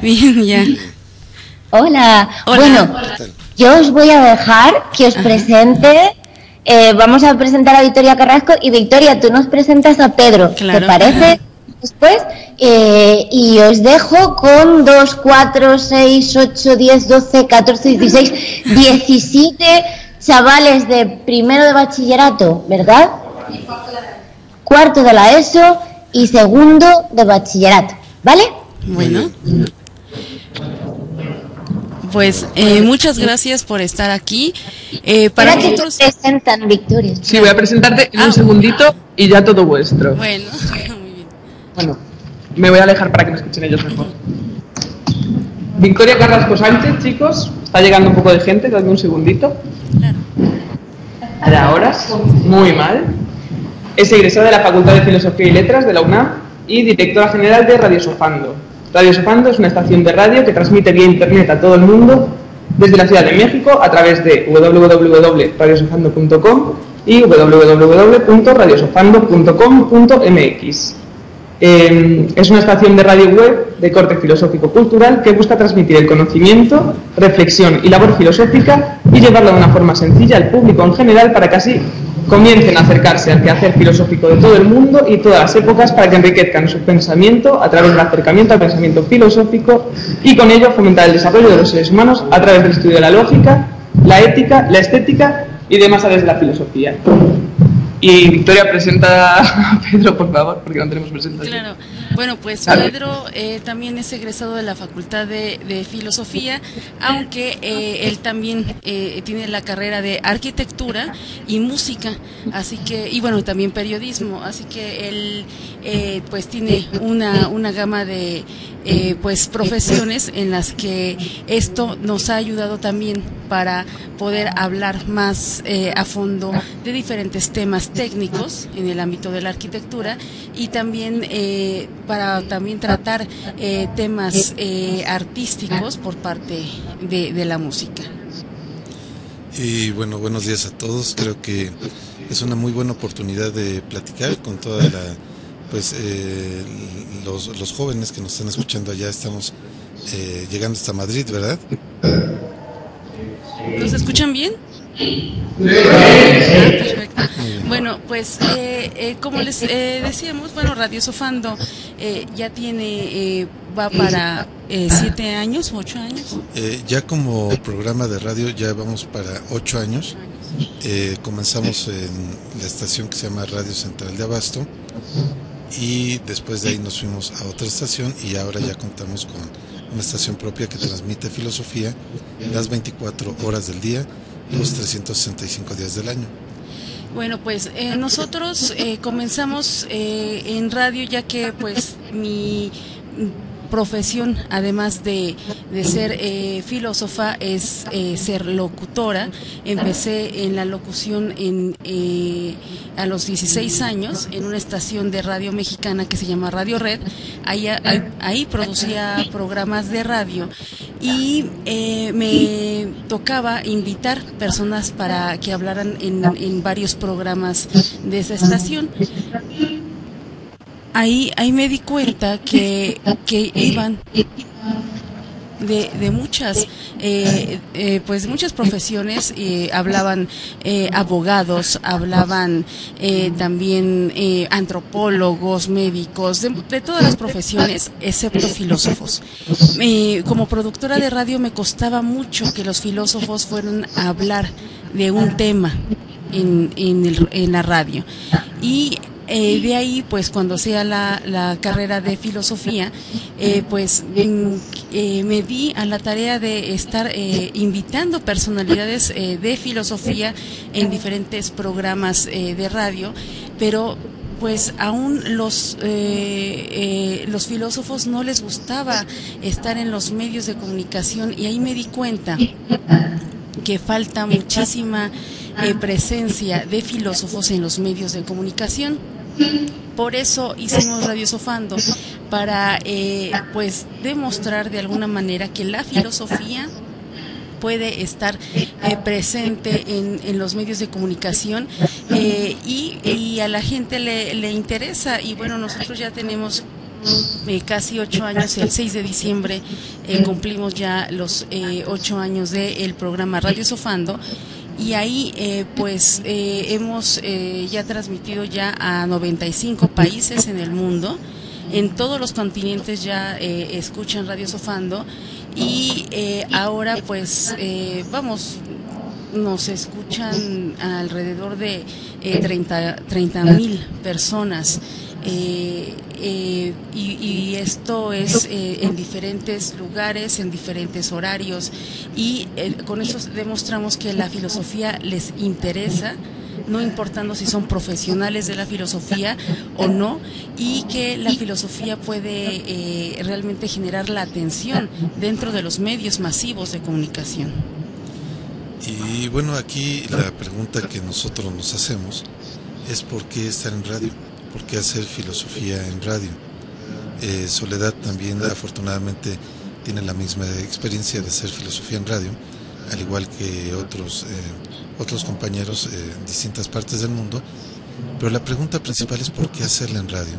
Bien, ya. Hola. Hola. Bueno, yo os voy a dejar que os presente. Vamos a presentar a Victoria Carrasco y Victoria, tú nos presentas a Pedro. Claro. ¿Te parece? Después, y os dejo con 2, 4, 6, 8, 10, 12, 14, 16, 17 chavales de primero de bachillerato, ¿verdad? Cuarto de la ESO y segundo de bachillerato, ¿vale? Bueno. Pues muchas gracias por estar aquí. Para Espera nosotros... que te presentan, Victoria. Sí, voy a presentarte en un segundito y ya todo vuestro. Bueno, muy bien. Bueno, me voy a alejar para que me escuchen ellos mejor. Victoria Carrasco Sánchez, chicos. Está llegando un poco de gente, dadme un segundito. Claro. Para horas, muy mal. Es egresada de la Facultad de Filosofía y Letras de la UNAM y directora general de Radio Sofando. Radio Sofando es una estación de radio que transmite vía internet a todo el mundo desde la Ciudad de México a través de www.radiosofando.com y www.radiosofando.com.mx. Es una estación de radio web de corte filosófico-cultural que busca transmitir el conocimiento, reflexión y labor filosófica y llevarla de una forma sencilla al público en general para que así comiencen a acercarse al quehacer filosófico de todo el mundo y todas las épocas para que enriquezcan su pensamiento a través del acercamiento al pensamiento filosófico y con ello fomentar el desarrollo de los seres humanos a través del estudio de la lógica, la ética, la estética y demás áreas de la filosofía. Y Victoria, presenta a Pedro, por favor, porque no tenemos presentación. Claro. Bueno, pues Pedro también es egresado de la Facultad de Filosofía, aunque él también tiene la carrera de Arquitectura y Música, así que, y bueno, también Periodismo, así que él pues tiene una gama de pues profesiones en las que esto nos ha ayudado también para poder hablar más a fondo de diferentes temas técnicos en el ámbito de la arquitectura y también para también tratar temas artísticos por parte de la música. Y bueno, buenos días a todos. Creo que es una muy buena oportunidad de platicar con toda la pues los jóvenes que nos están escuchando allá. Estamos llegando hasta Madrid, ¿verdad? ¿Nos escuchan bien? Perfecto. Bueno, pues como les decíamos, bueno, Radio Sofando ya tiene, va para 7 años, 8 años. Ya como programa de radio ya vamos para 8 años. Comenzamos en la estación que se llama Radio Central de Abasto y después de ahí nos fuimos a otra estación y ahora ya contamos con una estación propia que transmite filosofía las 24 horas del día, los 365 días del año. Bueno, pues nosotros comenzamos en radio ya que pues mi profesión, además de ser filósofa, es ser locutora. Empecé en la locución a los 16 años en una estación de radio mexicana que se llama Radio Red. Ahí producía programas de radio y me tocaba invitar personas para que hablaran en varios programas de esa estación. Ahí me di cuenta que iban de muchas pues muchas profesiones, hablaban abogados, hablaban también antropólogos, médicos, de todas las profesiones excepto filósofos. Como productora de radio me costaba mucho que los filósofos fueran a hablar de un tema en la radio y de ahí, pues, cuando sea la carrera de filosofía, pues me di a la tarea de estar invitando personalidades de filosofía en diferentes programas de radio, pero pues aún los filósofos no les gustaba estar en los medios de comunicación y ahí me di cuenta que falta muchísima presencia de filósofos en los medios de comunicación. Por eso hicimos Radio Sofando, para pues demostrar de alguna manera que la filosofía puede estar presente en los medios de comunicación y a la gente le interesa. Y bueno, nosotros ya tenemos casi 8 años. El 6 de diciembre cumplimos ya los 8 años del programa Radio Sofando, y ahí hemos ya transmitido ya a 95 países en el mundo. En todos los continentes ya escuchan Radio Sofando, y ahora nos escuchan alrededor de 30,000 personas. Y esto es en diferentes lugares, en diferentes horarios, y con eso demostramos que la filosofía les interesa, no importando si son profesionales de la filosofía o no, y que la filosofía puede realmente generar la atención dentro de los medios masivos de comunicación. Y bueno, aquí la pregunta que nosotros nos hacemos es ¿por qué estar en radio? ¿Por qué hacer filosofía en radio? Soledad también afortunadamente tiene la misma experiencia de hacer filosofía en radio, al igual que otros compañeros en distintas partes del mundo, pero la pregunta principal es ¿por qué hacerla en radio?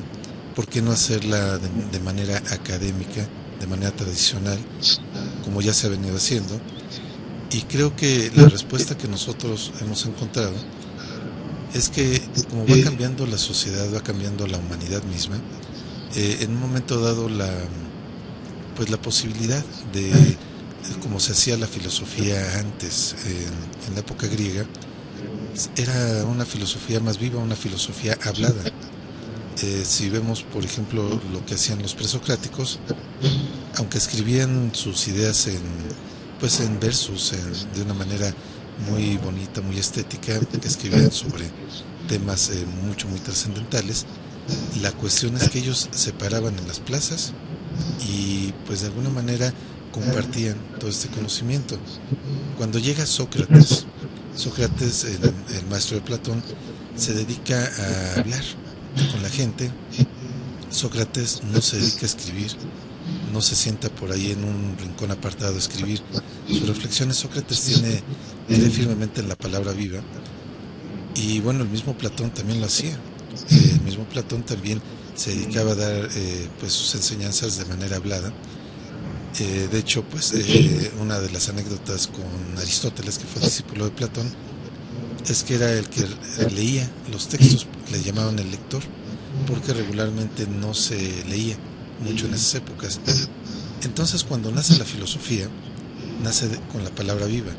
¿Por qué no hacerla de manera académica, de manera tradicional, como ya se ha venido haciendo? Y creo que la respuesta que nosotros hemos encontrado es que como va cambiando la sociedad, va cambiando la humanidad misma, en un momento dado la posibilidad de, como se hacía la filosofía antes, en la época griega, era una filosofía más viva, una filosofía hablada. Si vemos, por ejemplo, lo que hacían los presocráticos, aunque escribían sus ideas en versos, de una manera muy bonita, muy estética, escribían sobre temas muy trascendentales. La cuestión es que ellos se paraban en las plazas y pues de alguna manera compartían todo este conocimiento. Cuando llega Sócrates, el maestro de Platón, se dedica a hablar con la gente. Sócrates no se dedica a escribir, no se sienta por ahí en un rincón apartado a escribir sus reflexiones. Sócrates cree firmemente en la palabra viva, y bueno, el mismo Platón también lo hacía. El mismo Platón también se dedicaba a dar sus enseñanzas de manera hablada. De hecho, una de las anécdotas con Aristóteles, que fue discípulo de Platón, es que era el que leía los textos, le llamaban el lector, porque regularmente no se leía mucho en esas épocas. Entonces, cuando nace la filosofía, nace con la palabra viva,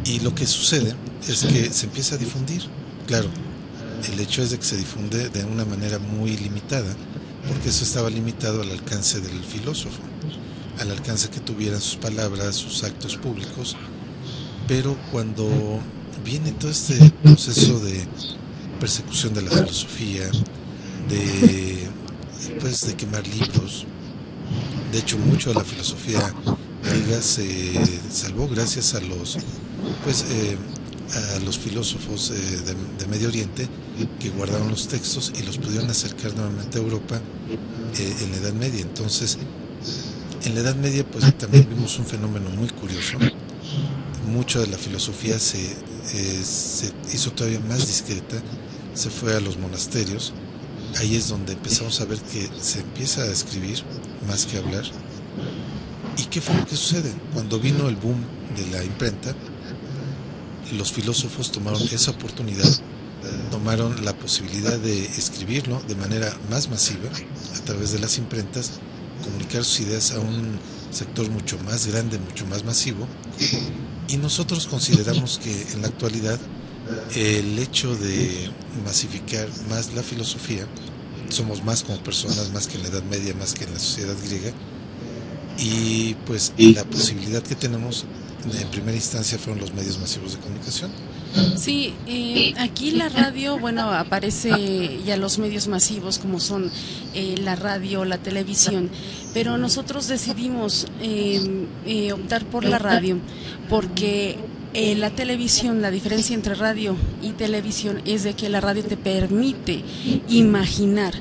y lo que sucede es que se empieza a difundir. Claro, el hecho es de que se difunde de una manera muy limitada, porque eso estaba limitado al alcance del filósofo, al alcance que tuvieran sus palabras, sus actos públicos. Pero cuando viene todo este proceso de persecución de la filosofía, de quemar libros, de hecho mucho de la filosofía griega se salvó gracias a los filósofos de Medio Oriente, que guardaron los textos y los pudieron acercar nuevamente a Europa en la Edad Media. Entonces, en la Edad Media también vimos un fenómeno muy curioso. Mucho de la filosofía se hizo todavía más discreta, se fue a los monasterios. Ahí es donde empezamos a ver que se empieza a escribir más que a hablar. ¿Y qué fue lo que sucede? Cuando vino el boom de la imprenta, los filósofos tomaron esa oportunidad, tomaron la posibilidad de escribirlo de manera más masiva a través de las imprentas, comunicar sus ideas a un sector mucho más grande, mucho más masivo. Y nosotros consideramos que en la actualidad el hecho de masificar más la filosofía, somos más como personas, más que en la Edad Media, más que en la sociedad griega, y la posibilidad que tenemos en primera instancia fueron los medios masivos de comunicación. Sí, aquí la radio, aparece ya los medios masivos como son la radio, la televisión, pero nosotros decidimos optar por la radio porque la televisión, la diferencia entre radio y televisión es de que la radio te permite imaginar.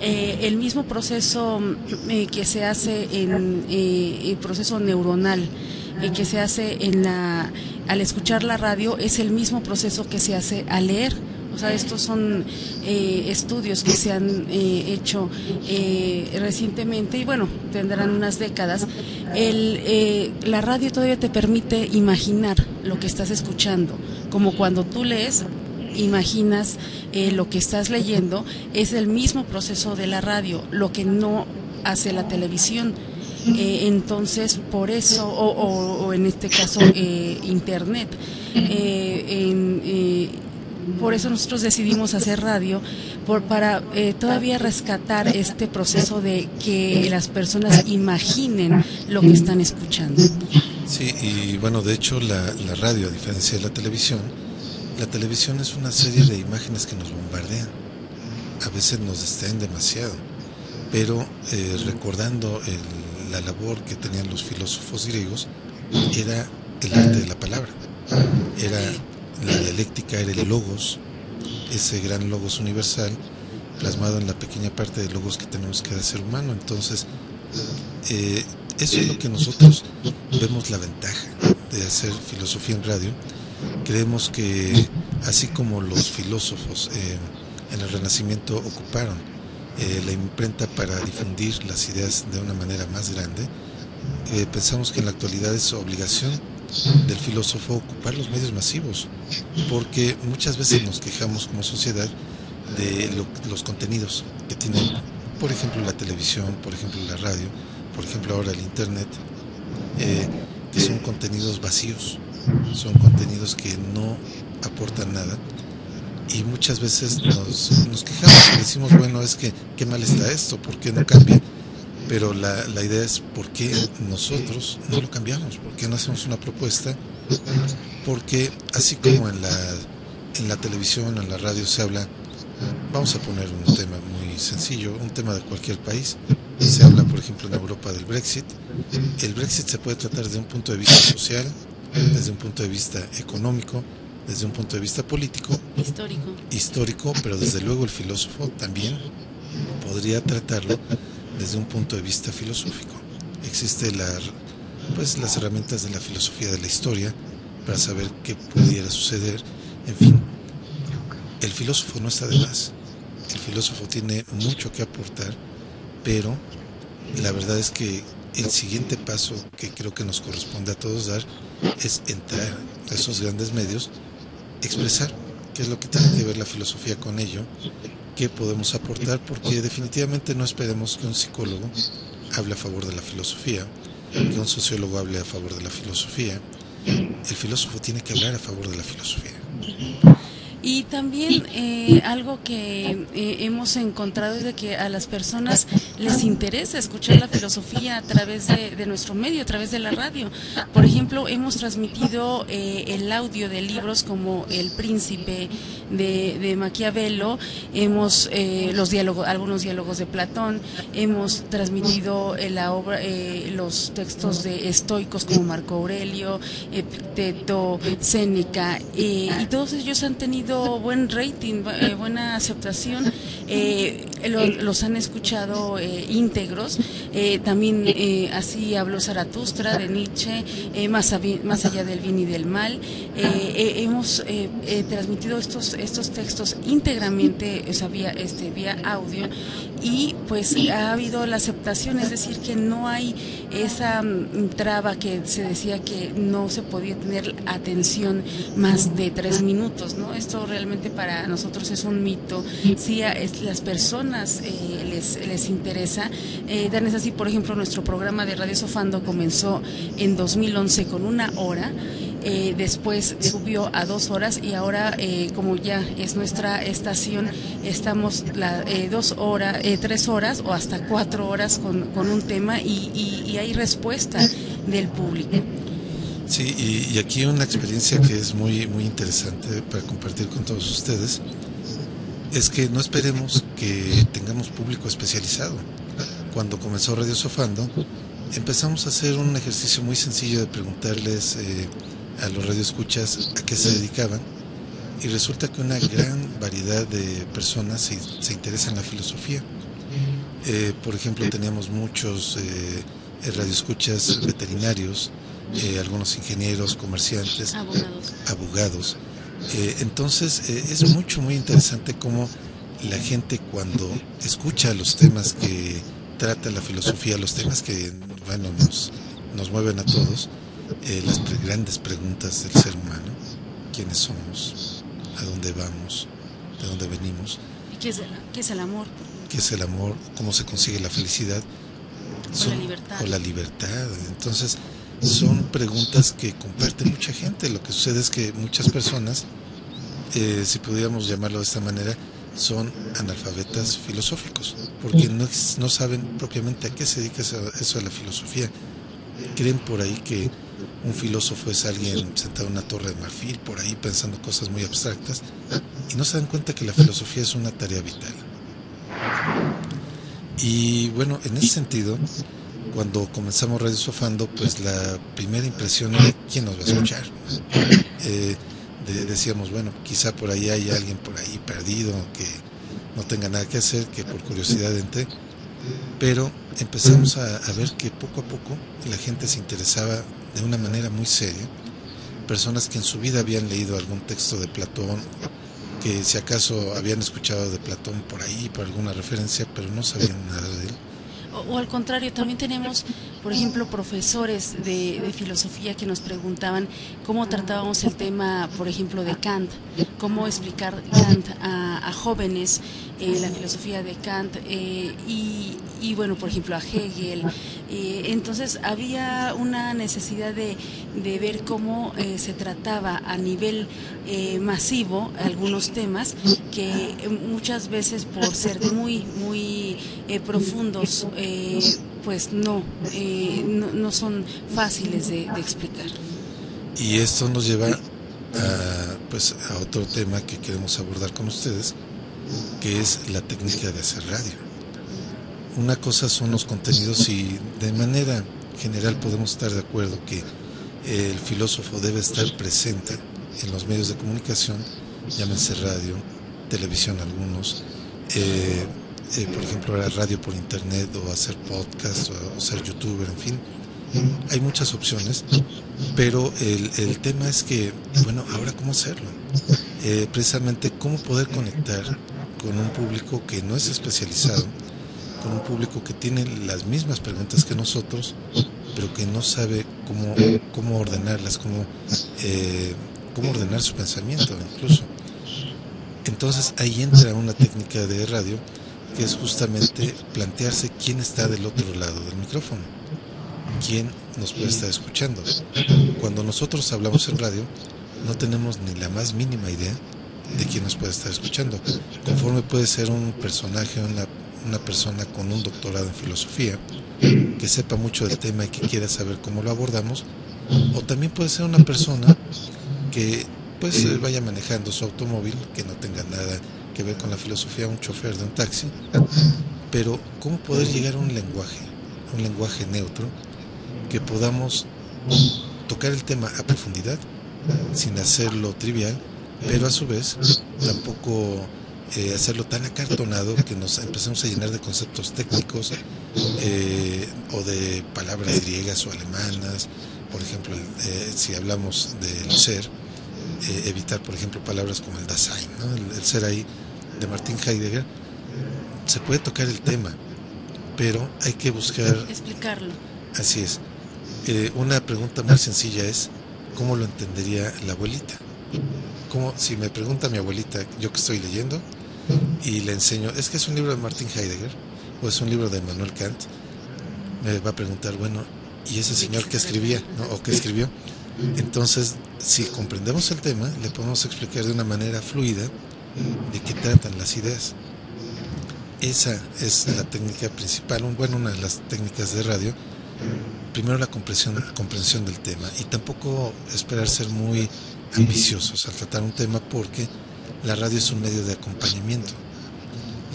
El mismo proceso que se hace en el proceso neuronal que se hace al escuchar la radio es el mismo proceso que se hace al leer. O O sea, estos son estudios que se han hecho recientemente y bueno, tendrán unas décadas. La radio todavía te permite imaginar lo que estás escuchando, como cuando tú lees, imaginas lo que estás leyendo. Es el mismo proceso de la radio, lo que no hace la televisión. Entonces, por eso, o en este caso, Internet, por eso nosotros decidimos hacer radio, para todavía rescatar este proceso de que las personas imaginen lo que están escuchando. Sí, y bueno, de hecho la radio, a diferencia de la televisión es una serie de imágenes que nos bombardean. A veces nos distraen demasiado, pero recordando la labor que tenían los filósofos griegos, era el arte de la palabra, era la dialéctica, era el logos, ese gran logos universal plasmado en la pequeña parte de logos que tenemos cada ser humano. Entonces, eso es lo que nosotros vemos la ventaja de hacer filosofía en radio. Creemos que así como los filósofos en el Renacimiento ocuparon la imprenta para difundir las ideas de una manera más grande, pensamos que en la actualidad es obligación del filósofo ocupar los medios masivos, porque muchas veces nos quejamos como sociedad de los contenidos que tienen, por ejemplo, la televisión, por ejemplo, la radio, por ejemplo, ahora el internet, que son contenidos vacíos, son contenidos que no aportan nada, y muchas veces nos quejamos y decimos, bueno, es que qué mal está esto, ¿por qué no cambia? Pero la idea es por qué nosotros no lo cambiamos, por qué no hacemos una propuesta, porque así como en la televisión, en la radio se habla, vamos a poner un tema muy sencillo, un tema de cualquier país, se habla por ejemplo en Europa del Brexit. El Brexit se puede tratar desde un punto de vista social, desde un punto de vista económico, desde un punto de vista político, histórico, pero desde luego el filósofo también podría tratarlo desde un punto de vista filosófico. Existen las herramientas de la filosofía de la historia para saber qué pudiera suceder. En fin, el filósofo no está de más. El filósofo tiene mucho que aportar, pero la verdad es que el siguiente paso que creo que nos corresponde a todos dar es entrar a esos grandes medios, expresar qué es lo que tiene que ver la filosofía con ello, qué podemos aportar, porque definitivamente no esperemos que un psicólogo hable a favor de la filosofía, que un sociólogo hable a favor de la filosofía. El filósofo tiene que hablar a favor de la filosofía. Y también algo que hemos encontrado es de que a las personas les interesa escuchar la filosofía a través de nuestro medio, a través de la radio. Por ejemplo, hemos transmitido el audio de libros como El Príncipe de Maquiavelo, hemos algunos diálogos de Platón, hemos transmitido la obra, los textos de estoicos como Marco Aurelio, Epicteto, Séneca, y todos ellos han tenido buen rating, buena aceptación, los han escuchado íntegros. También así habló Zaratustra de Nietzsche, más allá del bien y del mal. Hemos transmitido estos textos íntegramente, o sea, vía audio, y pues ha habido la aceptación, es decir, que no hay esa traba que se decía que no se podía tener atención más de 3 minutos, ¿no? Esto realmente para nosotros es un mito. Sí, las personas les interesa. Dan es así, por ejemplo, nuestro programa de Radio Sofando comenzó en 2011 con 1 hora. Después subió a 2 horas y ahora como ya es nuestra estación, estamos 3 horas o hasta 4 horas con un tema y hay respuesta del público. Sí, y aquí una experiencia que es muy, muy interesante para compartir con todos ustedes es que no esperemos que tengamos público especializado. Cuando comenzó Radio Sofando empezamos a hacer un ejercicio muy sencillo de preguntarles a los radioescuchas a qué se dedicaban, y resulta que una gran variedad de personas se interesan en la filosofía. Por ejemplo, teníamos muchos radioescuchas veterinarios, algunos ingenieros, comerciantes, abogados, Entonces es muy interesante cómo la gente cuando escucha los temas que trata la filosofía, los temas que bueno nos mueven a todos, las grandes preguntas del ser humano: quiénes somos, a dónde vamos, de dónde venimos, ¿Y qué es el amor? qué es el amor, cómo se consigue la felicidad O la libertad. Entonces son preguntas que comparte mucha gente. Lo que sucede es que muchas personas, si pudiéramos llamarlo de esta manera, son analfabetas filosóficos, porque no saben propiamente a qué se dedica eso de la filosofía. Creen por ahí que un filósofo es alguien sentado en una torre de marfil, por ahí pensando cosas muy abstractas, y no se dan cuenta que la filosofía es una tarea vital. Y bueno, en ese sentido, cuando comenzamos Radio Sofando, pues la primera impresión era: ¿quién nos va a escuchar? Decíamos, bueno, quizá por ahí hay alguien por ahí perdido que no tenga nada que hacer, que por curiosidad entre. Pero empezamos a ver que poco a poco la gente se interesaba de una manera muy seria. Personas que en su vida habían leído algún texto de Platón, que si acaso habían escuchado de Platón por ahí, por alguna referencia, pero no sabían nada de él. O al contrario, también tenemos, por ejemplo, profesores de filosofía que nos preguntaban cómo tratábamos el tema, por ejemplo, de Kant, cómo explicar Kant a jóvenes, la filosofía de Kant, y bueno, por ejemplo, a Hegel. Entonces había una necesidad de ver cómo se trataba a nivel masivo algunos temas que muchas veces, por ser muy profundos, pues no son fáciles de explicar. Y esto nos lleva a otro tema que queremos abordar con ustedes, que es la técnica de hacer radio. Una cosa son los contenidos, y de manera general podemos estar de acuerdo que el filósofo debe estar presente en los medios de comunicación, llámense radio, televisión algunos, por ejemplo la radio por internet, o hacer podcast, o ser youtuber, en fin, hay muchas opciones. Pero el tema es que, bueno, ahora cómo hacerlo, precisamente cómo poder conectar con un público que no es especializado, con un público que tiene las mismas preguntas que nosotros, pero que no sabe cómo ordenarlas, cómo ordenar su pensamiento incluso. Entonces ahí entra una técnica de radio, que es justamente plantearse quién está del otro lado del micrófono, quién nos puede estar escuchando. Cuando nosotros hablamos en radio, no tenemos ni la más mínima idea de quién nos puede estar escuchando. Conforme puede ser un personaje, una persona con un doctorado en filosofía, que sepa mucho del tema y que quiera saber cómo lo abordamos, o también puede ser una persona que pues vaya manejando su automóvil, que no tenga nada que ver con la filosofía, un chofer de un taxi. Pero cómo poder llegar a un lenguaje neutro, que podamos tocar el tema a profundidad sin hacerlo trivial, pero a su vez tampoco hacerlo tan acartonado que nos empecemos a llenar de conceptos técnicos, o de palabras griegas o alemanas. Por ejemplo, si hablamos del ser, evitar, por ejemplo, palabras como el Dasein, ¿no? El ser ahí de Martin Heidegger. Se puede tocar el tema, pero hay que buscar explicarlo. Así es. Una pregunta muy sencilla es: ¿cómo lo entendería la abuelita? Si me pregunta mi abuelita, yo que estoy leyendo, y le enseño, es que es un libro de Martin Heidegger, o es un libro de Immanuel Kant, me va a preguntar, bueno, ¿y ese señor qué escribía, ¿no? ¿O qué escribió? Entonces, si comprendemos el tema, le podemos explicar de una manera fluida de qué tratan las ideas. Esa es la técnica principal, una de las técnicas de radio. Primero, la comprensión del tema, y tampoco esperar ser muy ambiciosos al tratar un tema, porque la radio es un medio de acompañamiento.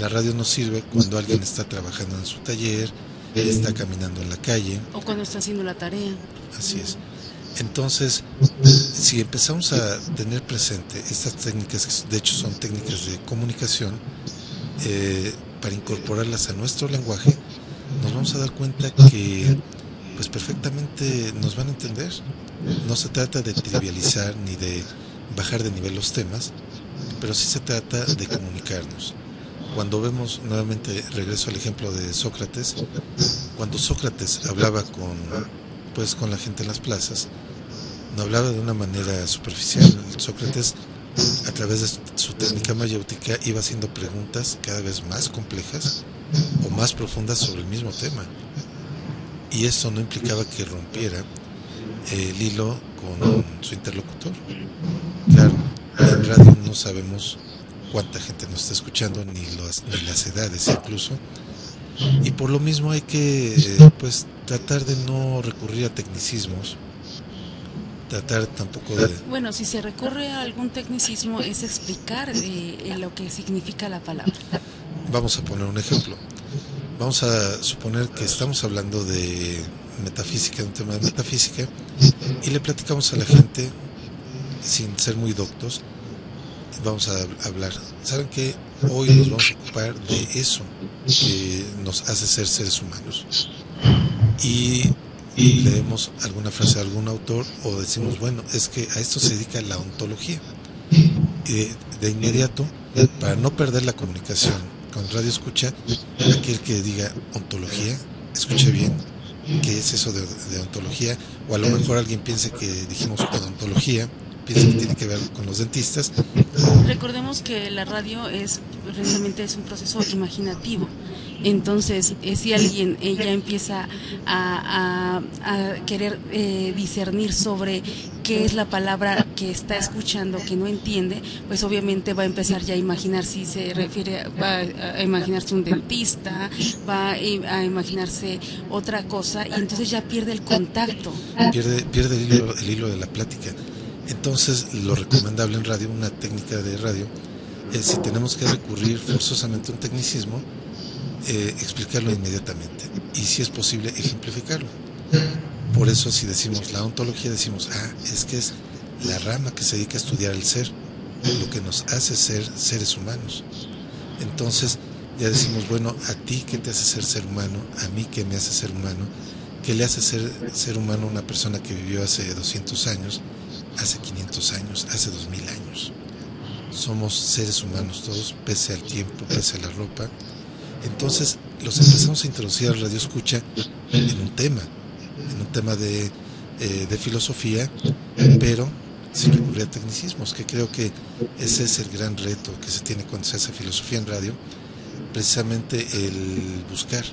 La radio nos sirve cuando alguien está trabajando en su taller, está caminando en la calle, o cuando está haciendo la tarea. Así es. Entonces, si empezamos a tener presente estas técnicas, que de hecho son técnicas de comunicación, para incorporarlas a nuestro lenguaje, nos vamos a dar cuenta que pues perfectamente nos van a entender. No se trata de trivializar ni bajar de nivel los temas, pero sí se trata de comunicarnos. Cuando vemos, nuevamente regreso al ejemplo de Sócrates, cuando Sócrates hablaba con la gente en las plazas, no hablaba de una manera superficial. Sócrates, a través de su técnica mayéutica, iba haciendo preguntas cada vez más complejas o más profundas sobre el mismo tema. Y eso no implicaba que rompiera el hilo con su interlocutor. Claro, en radio no sabemos cuánta gente nos está escuchando, ni las edades incluso, y por lo mismo hay que pues tratar de no recurrir a tecnicismos, tratar tampoco de... Bueno, si se recurre a algún tecnicismo es explicar lo que significa la palabra. Vamos a poner un ejemplo. Vamos a suponer que estamos hablando de metafísica, un tema de metafísica, y le platicamos a la gente sin ser muy doctos. Vamos a hablar, ¿saben qué? Hoy nos vamos a ocupar de eso que nos hace ser seres humanos. Y leemos alguna frase de algún autor o decimos, bueno, es que a esto se dedica la ontología. Y de inmediato, para no perder la comunicación con Radio Escucha, aquel que diga ontología, escuche bien, ¿qué es eso de ontología? O a lo mejor alguien piense que dijimos odontología, piensa que tiene que ver con los dentistas. Recordemos que la radio precisamente es un proceso imaginativo. Entonces, si alguien ya empieza a querer discernir sobre qué es la palabra que está escuchando, que no entiende, pues obviamente va a empezar ya a imaginar, si se refiere, va a imaginarse un dentista, va a imaginarse otra cosa, y entonces ya pierde el contacto. Pierde el hilo de la plática. Entonces, lo recomendable en radio, una técnica de radio, es, si tenemos que recurrir forzosamente a un tecnicismo, explicarlo inmediatamente, y si es posible, ejemplificarlo. Por eso, si decimos la ontología, decimos, es que es la rama que se dedica a estudiar el ser, lo que nos hace ser seres humanos. Entonces, ya decimos, bueno, a ti, ¿qué te hace ser ser humano? A mí, ¿qué me hace ser humano? ¿Qué le hace ser humano a una persona que vivió hace 200 años, hace 500 años, hace 2000 años? Somos seres humanos todos, pese al tiempo, pese a la ropa. Entonces los empezamos a introducir al Radio Escucha en un tema de filosofía, pero sin recurrir a tecnicismos, que creo que ese es el gran reto que se tiene cuando se hace filosofía en radio, precisamente el buscar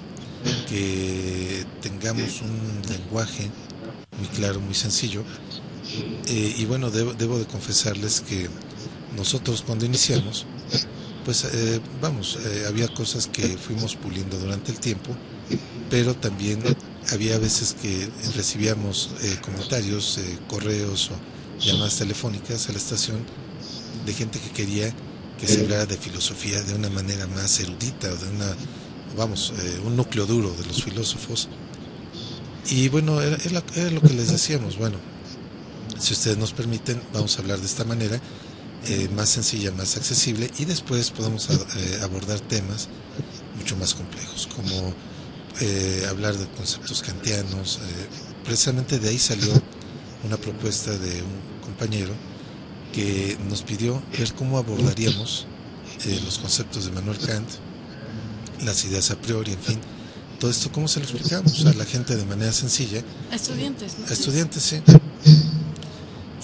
que tengamos un lenguaje muy claro, muy sencillo. Y bueno, debo de confesarles que nosotros cuando iniciamos, pues había cosas que fuimos puliendo durante el tiempo, pero también había veces que recibíamos comentarios, correos o llamadas telefónicas a la estación de gente que quería que se hablara de filosofía de una manera más erudita, de un núcleo duro de los filósofos. Y bueno, era lo que les decíamos, bueno, si ustedes nos permiten, vamos a hablar de esta manera, más sencilla, más accesible, y después podemos abordar temas mucho más complejos, como hablar de conceptos kantianos. Precisamente de ahí salió una propuesta de un compañero que nos pidió ver cómo abordaríamos los conceptos de Immanuel Kant, las ideas a priori, en fin, todo esto, cómo se lo explicamos a la gente de manera sencilla. A estudiantes, ¿no? A estudiantes, sí.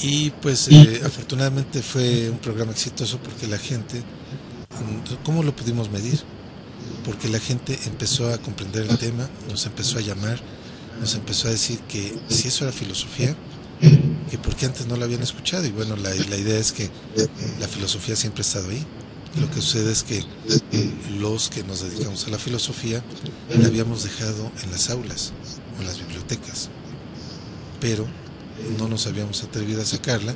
Y pues afortunadamente fue un programa exitoso porque la gente, ¿cómo lo pudimos medir? Porque la gente empezó a comprender el tema, nos empezó a llamar, nos empezó a decir que si eso era filosofía, que por qué antes no la habían escuchado. Y bueno, la idea es que la filosofía siempre ha estado ahí. Lo que sucede es que los que nos dedicamos a la filosofía la habíamos dejado en las aulas o en las bibliotecas, pero no nos habíamos atrevido a sacarla,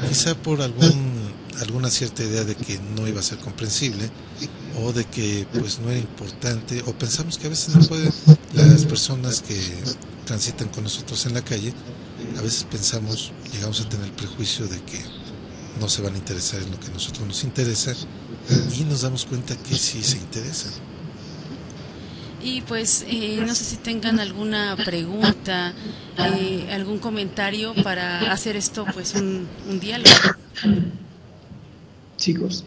quizá por alguna cierta idea de que no iba a ser comprensible, o de que pues no era importante, o pensamos que a veces no puede. Las personas que transitan con nosotros en la calle, a veces llegamos a tener el prejuicio de que no se van a interesar en lo que a nosotros nos interesa, y nos damos cuenta que sí se interesan. Y pues no sé si tengan alguna pregunta, algún comentario para hacer esto pues un diálogo. Chicos.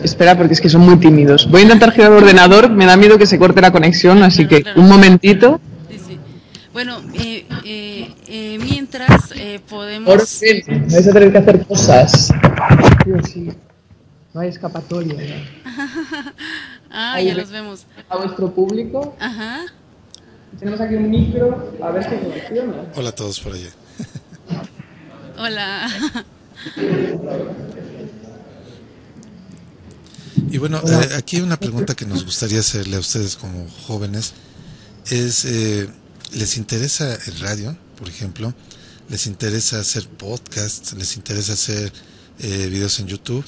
Espera, porque es que son muy tímidos. Voy a intentar girar el ordenador, me da miedo que se corte la conexión, así Claro, que claro. un momentito. Sí, sí. Bueno, mientras podemos... Vais a tener que hacer cosas. Sí. No hay escapatoria. Ah, ya los vemos. A vuestro público. Ajá. Tenemos aquí un micro, a ver si funciona. Hola a todos por allá. Hola. Y bueno, aquí hay una pregunta que nos gustaría hacerle a ustedes como jóvenes. Es, ¿les interesa el radio, por ejemplo? ¿Les interesa hacer podcasts? ¿Les interesa hacer videos en YouTube?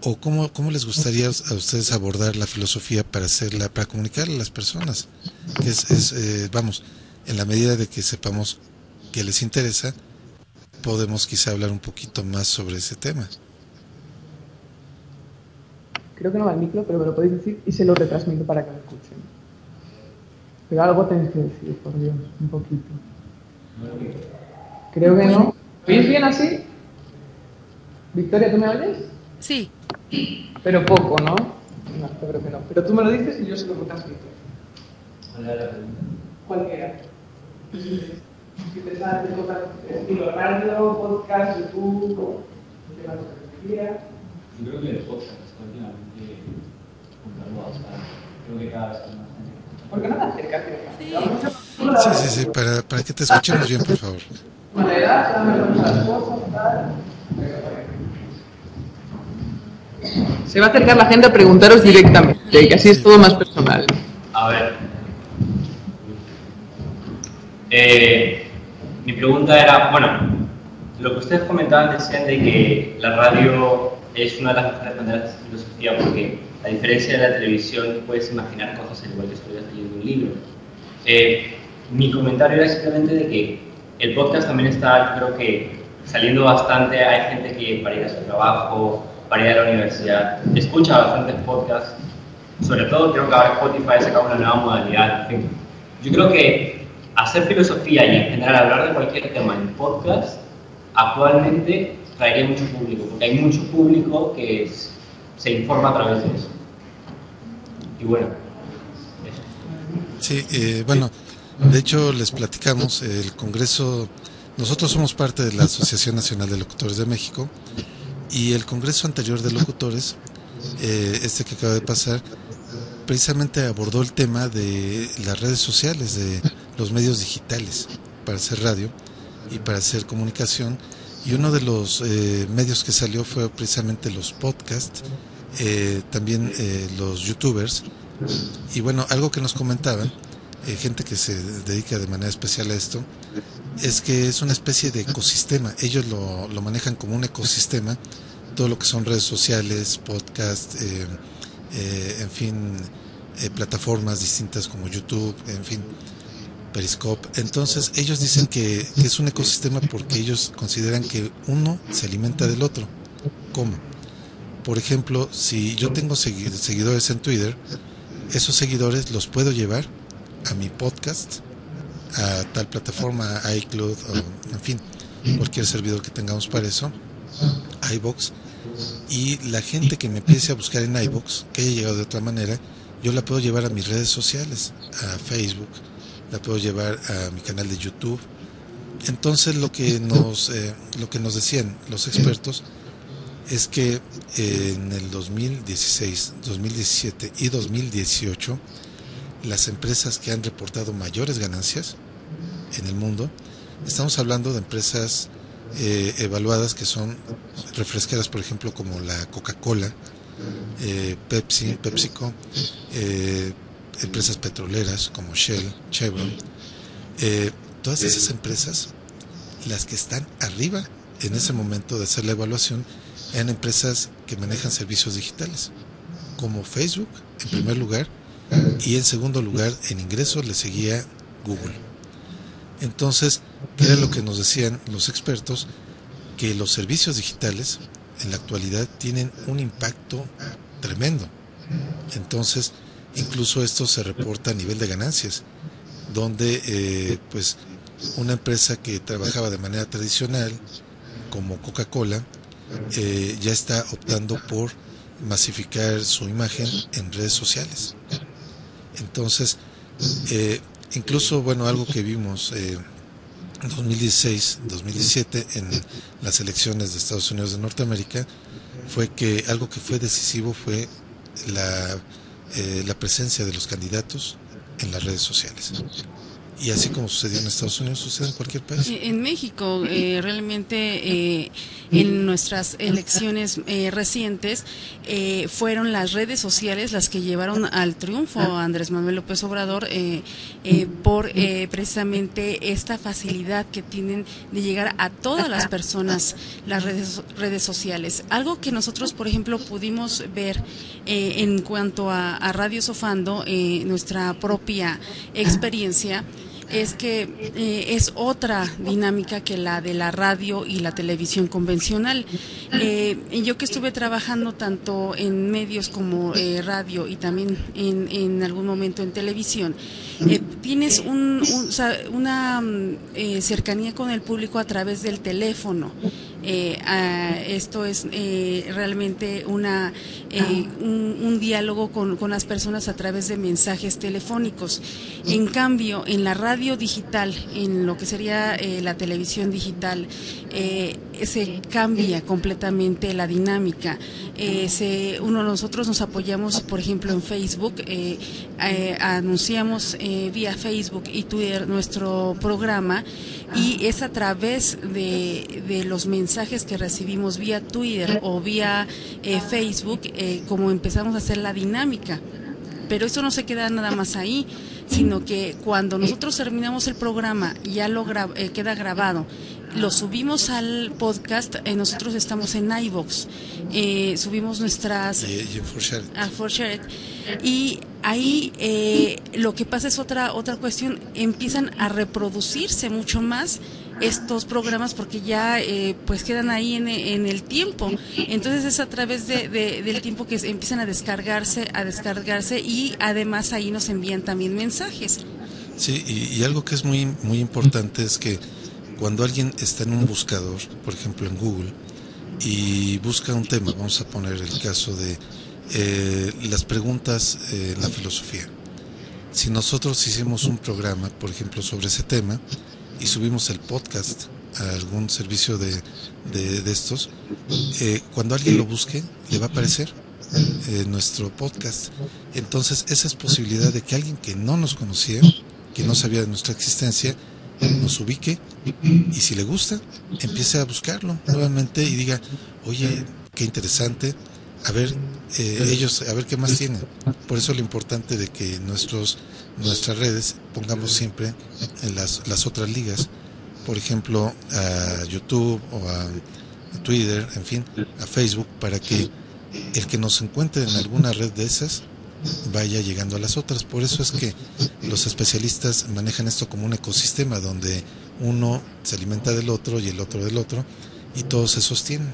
¿O cómo les gustaría a ustedes abordar la filosofía para comunicarle a las personas? Que vamos, en la medida de que sepamos que les interesa, podemos quizá hablar un poquito más sobre ese tema. Creo que no va el micro, pero me lo podéis decir y se lo retransmito para que lo escuchen. Pero algo tenéis que decir, por Dios, un poquito. Creo que no. ¿Me oís bien así? Victoria, ¿tú me oyes? Sí. Pero poco, ¿no? No, yo creo que no. Pero tú me lo dices y yo se lo retransmito. Cualquiera. Si te sale estilo radio, podcast, YouTube, fotografía. Yo creo que el podcast está últimamente comprando bastante. Creo que cada vez hay más gente. ¿Por qué no te acercas? Sí, para que te escuchemos bien, por favor. Con la edad, sabes las cosas, tal. Se va a acercar la gente a preguntaros directamente, que así es todo más personal. A ver. Mi pregunta era, bueno, lo que ustedes comentaban decían de que la radio es una de las mejores maneras de filosofía porque a diferencia de la televisión puedes imaginar cosas al igual que estuvieras leyendo un libro. Mi comentario era simplemente de que el podcast también está, creo que, saliendo bastante. Hay gente que para ir a su trabajo, para ir a la universidad, escucha bastantes podcasts. Sobre todo creo que ahora Spotify ha sacado una nueva modalidad. En fin, yo creo que hacer filosofía y en general hablar de cualquier tema en podcast actualmente traería mucho público, porque hay mucho público que se informa a través de eso. Y bueno, eso. Sí, bueno, de hecho les platicamos, el Congreso, nosotros somos parte de la Asociación Nacional de Locutores de México, y el Congreso anterior de Locutores, este que acaba de pasar, precisamente abordó el tema de las redes sociales, de los medios digitales para hacer radio y para hacer comunicación, y uno de los medios que salió fue precisamente los podcasts, también los youtubers. Y bueno, algo que nos comentaban gente que se dedica de manera especial a esto, es que es una especie de ecosistema. Ellos lo manejan como un ecosistema, todo lo que son redes sociales, podcast, en fin, plataformas distintas como YouTube, en fin, Periscope. Entonces ellos dicen que es un ecosistema porque ellos consideran que uno se alimenta del otro. ¿Cómo? Por ejemplo, si yo tengo seguidores en Twitter, esos seguidores los puedo llevar a mi podcast, a tal plataforma, a iCloud, o en fin, cualquier servidor que tengamos para eso, iVoox, y la gente que me empiece a buscar en iVoox, que haya llegado de otra manera, yo la puedo llevar a mis redes sociales, a Facebook, la puedo llevar a mi canal de YouTube. Entonces lo que nos decían los expertos es que en el 2016, 2017 y 2018 las empresas que han reportado mayores ganancias en el mundo, estamos hablando de empresas evaluadas que son refresqueras, por ejemplo, como la Coca-Cola, PepsiCo, empresas petroleras como Shell, Chevron, todas esas empresas, las que están arriba en ese momento de hacer la evaluación, eran empresas que manejan servicios digitales, como Facebook en primer lugar, y en segundo lugar en ingresos le seguía Google. Entonces, ¿qué era lo que nos decían los expertos? Que los servicios digitales en la actualidad tienen un impacto tremendo. Entonces, incluso esto se reporta a nivel de ganancias, donde pues una empresa que trabajaba de manera tradicional, como Coca-Cola ya está optando por masificar su imagen en redes sociales. Entonces, incluso, bueno, algo que vimos 2016, 2017 en las elecciones de Estados Unidos de Norteamérica, fue que algo que fue decisivo fue la presencia de los candidatos en las redes sociales. Y así como sucedió en Estados Unidos, sucede en cualquier país. En México, realmente, en nuestras elecciones recientes, fueron las redes sociales las que llevaron al triunfo a Andrés Manuel López Obrador por precisamente esta facilidad que tienen de llegar a todas las personas las redes sociales. Algo que nosotros, por ejemplo, pudimos ver en cuanto a Radio Sofando, nuestra propia experiencia, es que es otra dinámica que la de la radio y la televisión convencional. Yo que estuve trabajando tanto en medios como radio y también en algún momento en televisión, tienes una cercanía con el público a través del teléfono. Esto es realmente un diálogo con las personas a través de mensajes telefónicos. En cambio, en la radio digital, en lo que sería la televisión digital, se cambia completamente la dinámica. Nosotros nos apoyamos, por ejemplo, en Facebook, anunciamos vía Facebook y Twitter nuestro programa, y es a través de los mensajes que recibimos vía Twitter o vía Facebook como empezamos a hacer la dinámica. Pero esto no se queda nada más ahí, sino que cuando nosotros terminamos el programa, ya queda grabado, lo subimos al podcast, nosotros estamos en iVoox, subimos nuestras... ForShare, y ahí lo que pasa es otra cuestión, empiezan a reproducirse mucho más estos programas porque ya pues quedan ahí en el tiempo. Entonces es a través del tiempo que empiezan a descargarse y además ahí nos envían también mensajes. Sí, y algo que es muy, muy importante es que cuando alguien está en un buscador, por ejemplo en Google, y busca un tema, vamos a poner el caso de las preguntas en la filosofía. Si nosotros hicimos un programa, por ejemplo, sobre ese tema, y subimos el podcast a algún servicio de estos, cuando alguien lo busque, le va a aparecer nuestro podcast. Entonces, esa es posibilidad de que alguien que no nos conocía, que no sabía de nuestra existencia, nos ubique, y si le gusta, empiece a buscarlo nuevamente y diga, oye, qué interesante, a ver, a ver qué más tienen. Por eso lo importante de que nuestras redes pongamos siempre en las otras ligas, por ejemplo a YouTube o a Twitter, en fin, a Facebook, para que el que nos encuentre en alguna red de esas vaya llegando a las otras. Por eso es que los especialistas manejan esto como un ecosistema donde uno se alimenta del otro y el otro del otro, y todos se sostienen.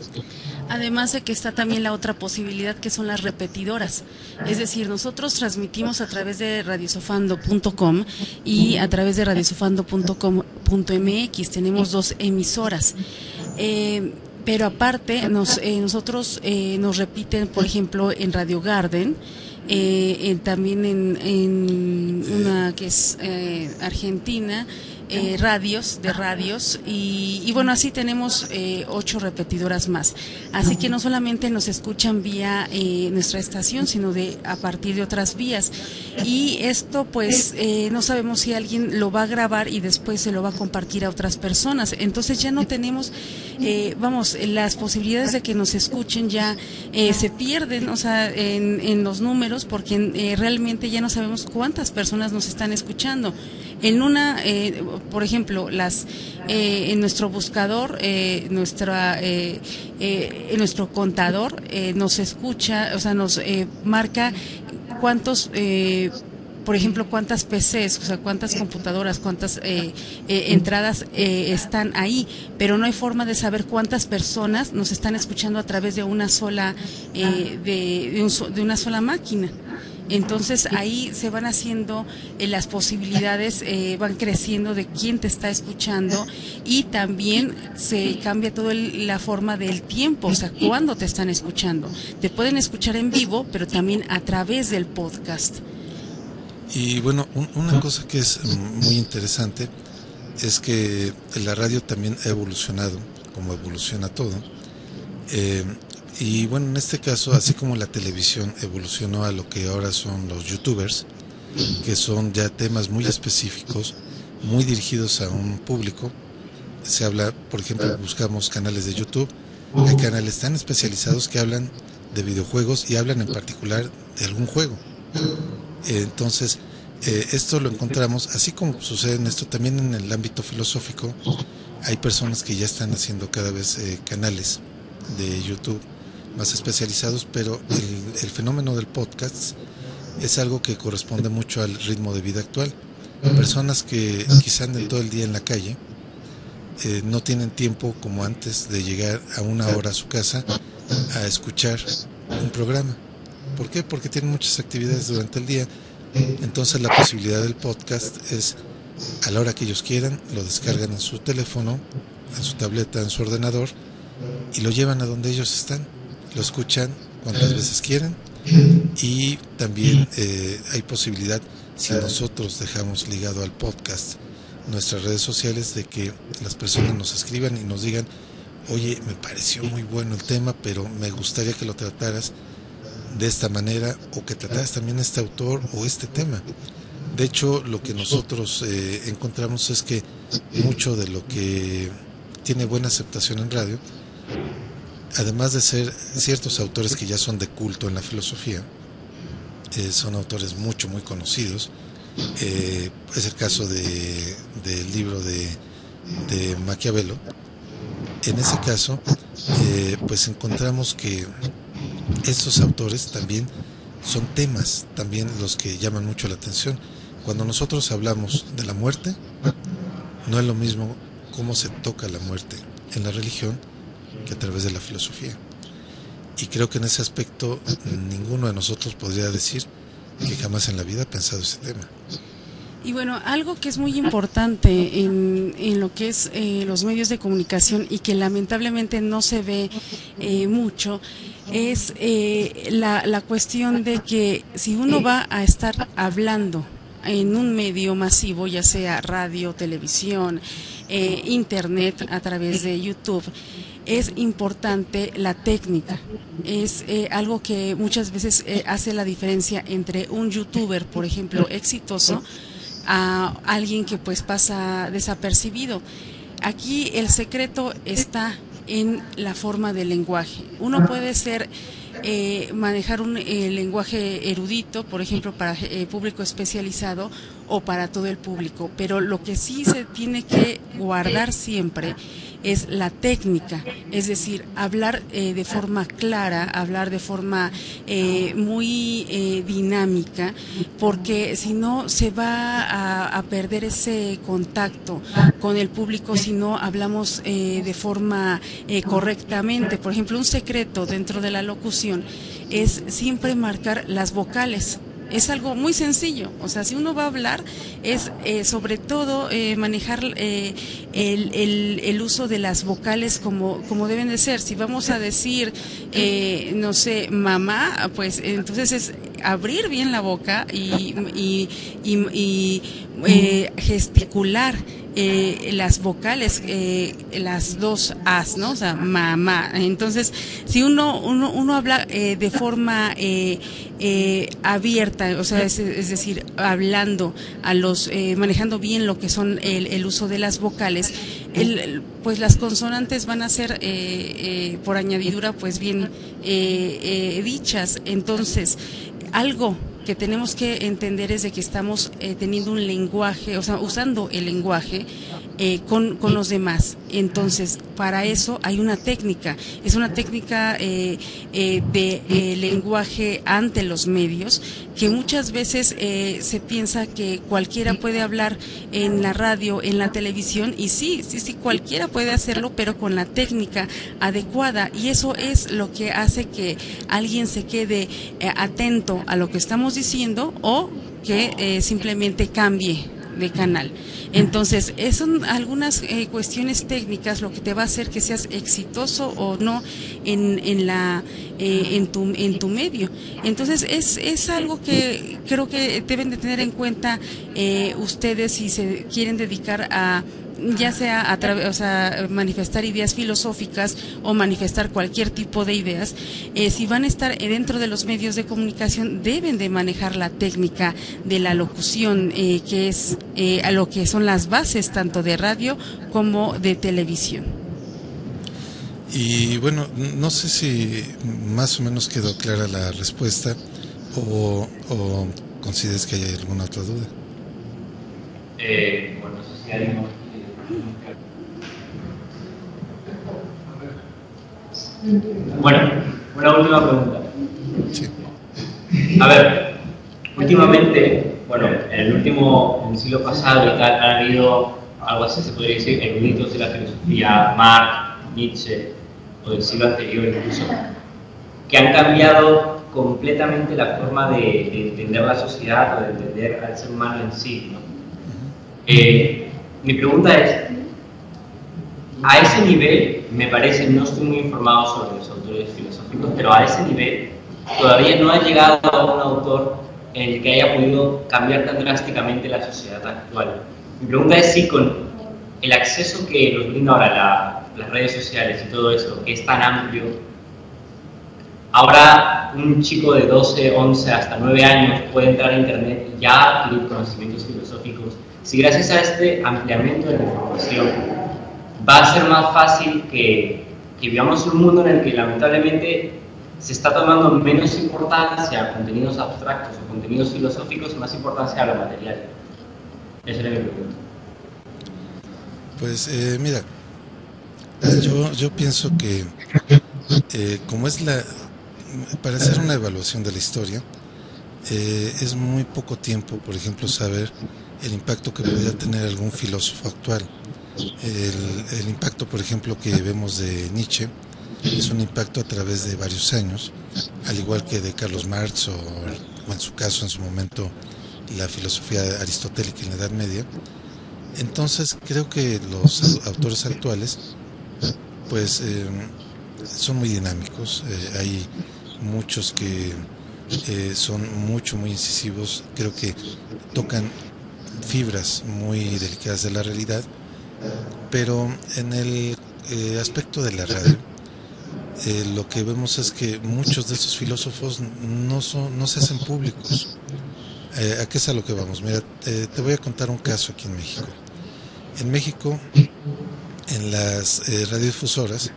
Además de que está también la otra posibilidad, que son las repetidoras. Es decir, nosotros transmitimos a través de radiosofando.com y a través de radiosofando.com.mx. Tenemos 2 emisoras. Pero aparte, nosotros nos repiten, por ejemplo, en Radio Garden, también en una que es argentina, radios y bueno, así tenemos 8 repetidoras más, así que no solamente nos escuchan vía nuestra estación, sino a partir de otras vías, y esto pues no sabemos si alguien lo va a grabar y después se lo va a compartir a otras personas. Entonces ya no tenemos las posibilidades de que nos escuchen ya se pierden, o sea, en los números, porque realmente ya no sabemos cuántas personas nos están escuchando. En por ejemplo, en nuestro buscador, en nuestro contador nos escucha, o sea, nos marca cuántos, por ejemplo, cuántas PCs, o sea, cuántas computadoras, cuántas entradas están ahí, pero no hay forma de saber cuántas personas nos están escuchando a través de una sola de una sola máquina. Entonces ahí se van haciendo las posibilidades, van creciendo de quién te está escuchando, y también se cambia toda la forma del tiempo, o sea, cuándo te están escuchando. Te pueden escuchar en vivo, pero también a través del podcast. Y bueno, una cosa que es muy interesante es que la radio también ha evolucionado, como evoluciona todo. Y bueno, en este caso, así como la televisión evolucionó a lo que ahora son los youtubers, que son ya temas muy específicos, muy dirigidos a un público. Se habla, por ejemplo, buscamos canales de YouTube, hay canales tan especializados que hablan de videojuegos y hablan en particular de algún juego. Entonces, esto lo encontramos, así como sucede en esto, también en el ámbito filosófico. Hay personas que ya están haciendo cada vez canales de YouTube más especializados, pero el fenómeno del podcast es algo que corresponde mucho al ritmo de vida actual. Personas que quizá anden todo el día en la calle, no tienen tiempo como antes de llegar a una hora a su casa a escuchar un programa. ¿Por qué? Porque tienen muchas actividades durante el día. Entonces la posibilidad del podcast es a la hora que ellos quieran, lo descargan en su teléfono, en su tableta, en su ordenador, y lo llevan a donde ellos están, lo escuchan cuantas veces quieran. Y también hay posibilidad, si nosotros dejamos ligado al podcast nuestras redes sociales, de que las personas nos escriban y nos digan: oye, me pareció muy bueno el tema, pero me gustaría que lo trataras de esta manera, o que trataras también este autor o este tema. De hecho, lo que nosotros encontramos es que mucho de lo que tiene buena aceptación en radio, además de ser ciertos autores que ya son de culto en la filosofía, son autores muy conocidos. Es el caso del libro de Maquiavelo. En ese caso, pues encontramos que estos autores también son temas, también los que llaman mucho la atención. Cuando nosotros hablamos de la muerte, no es lo mismo cómo se toca la muerte en la religión que a través de la filosofía. Y creo que en ese aspecto ninguno de nosotros podría decir que jamás en la vida ha pensado ese tema. Y bueno, algo que es muy importante en lo que es los medios de comunicación, y que lamentablemente no se ve mucho, es la cuestión de que si uno va a estar hablando en un medio masivo, ya sea radio, televisión, internet, a través de YouTube, es importante la técnica. Es algo que muchas veces hace la diferencia entre un youtuber, por ejemplo, exitoso, a alguien que pues pasa desapercibido. Aquí el secreto está en la forma del lenguaje. Uno puede ser manejar un lenguaje erudito, por ejemplo, para público especializado o para todo el público, pero lo que sí se tiene que guardar siempre es la técnica, es decir, hablar de forma clara, hablar de forma muy dinámica, porque si no se va a perder ese contacto con el público si no hablamos de forma correctamente. Por ejemplo, un secreto dentro de la locución es siempre marcar las vocales. Es algo muy sencillo, o sea, si uno va a hablar es sobre todo manejar el uso de las vocales como deben de ser. Si vamos a decir, no sé, mamá, pues entonces es abrir bien la boca y gesticular las vocales, las dos as, ¿no? O sea, mamá. Entonces, si uno habla de forma abierta, o sea, es decir, hablando a los, manejando bien lo que son el uso de las vocales, pues las consonantes van a ser por añadidura pues bien dichas. Entonces, algo que tenemos que entender es de que estamos teniendo un lenguaje, o sea, usando el lenguaje con los demás. Entonces, para eso hay una técnica, es una técnica de lenguaje ante los medios, que muchas veces se piensa que cualquiera puede hablar en la radio, en la televisión, y sí, cualquiera puede hacerlo, pero con la técnica adecuada, y eso es lo que hace que alguien se quede atento a lo que estamos diciendo, o que simplemente cambie de canal. Entonces, son algunas cuestiones técnicas lo que te va a hacer que seas exitoso o no en tu medio. Entonces, es algo que creo que deben de tener en cuenta ustedes si se quieren dedicar a, ya sea a través, o sea, manifestar ideas filosóficas o manifestar cualquier tipo de ideas. Si van a estar dentro de los medios de comunicación, deben de manejar la técnica de la locución, que es a lo que son las bases tanto de radio como de televisión. Y bueno, no sé si más o menos quedó clara la respuesta o consideras que hay alguna otra duda. Bueno, no sé si alguien más. Bueno, una última pregunta. Sí. A ver, últimamente, bueno, en el siglo pasado y tal, han habido algo así, se podría decir, eruditos de la filosofía, Marx, Nietzsche, o del siglo anterior incluso, que han cambiado completamente la forma de entender la sociedad o de entender al ser humano en sí, ¿no? Mi pregunta es, a ese nivel, me parece, no estoy muy informado sobre los autores filosóficos, pero a ese nivel todavía no ha llegado a un autor en el que haya podido cambiar tan drásticamente la sociedad actual. Mi pregunta es si con el acceso que nos brinda ahora las redes sociales y todo esto, que es tan amplio, ahora un chico de 12, 11 hasta 9 años puede entrar a internet y ya adquirir conocimientos filosóficos. Si gracias a este ampliamiento de la información va a ser más fácil que vivamos un mundo en el que lamentablemente se está tomando menos importancia a contenidos abstractos o contenidos filosóficos y más importancia a lo material. Esa era mi pregunta. Pues mira, yo pienso que como es para hacer una evaluación de la historia, es muy poco tiempo, por ejemplo, saber el impacto que podría tener algún filósofo actual. El impacto, por ejemplo, que vemos de Nietzsche es un impacto a través de varios años, al igual que de Carlos Marx o en su caso, en su momento, la filosofía aristotélica en la Edad Media. Entonces creo que los autores actuales pues son muy dinámicos, hay muchos que son muy incisivos, creo que tocan fibras muy delicadas de la realidad, pero en el aspecto de la radio lo que vemos es que muchos de esos filósofos no se hacen públicos. ¿A qué es a lo que vamos? Mira, te voy a contar un caso aquí en México. En México, en las radiodifusoras,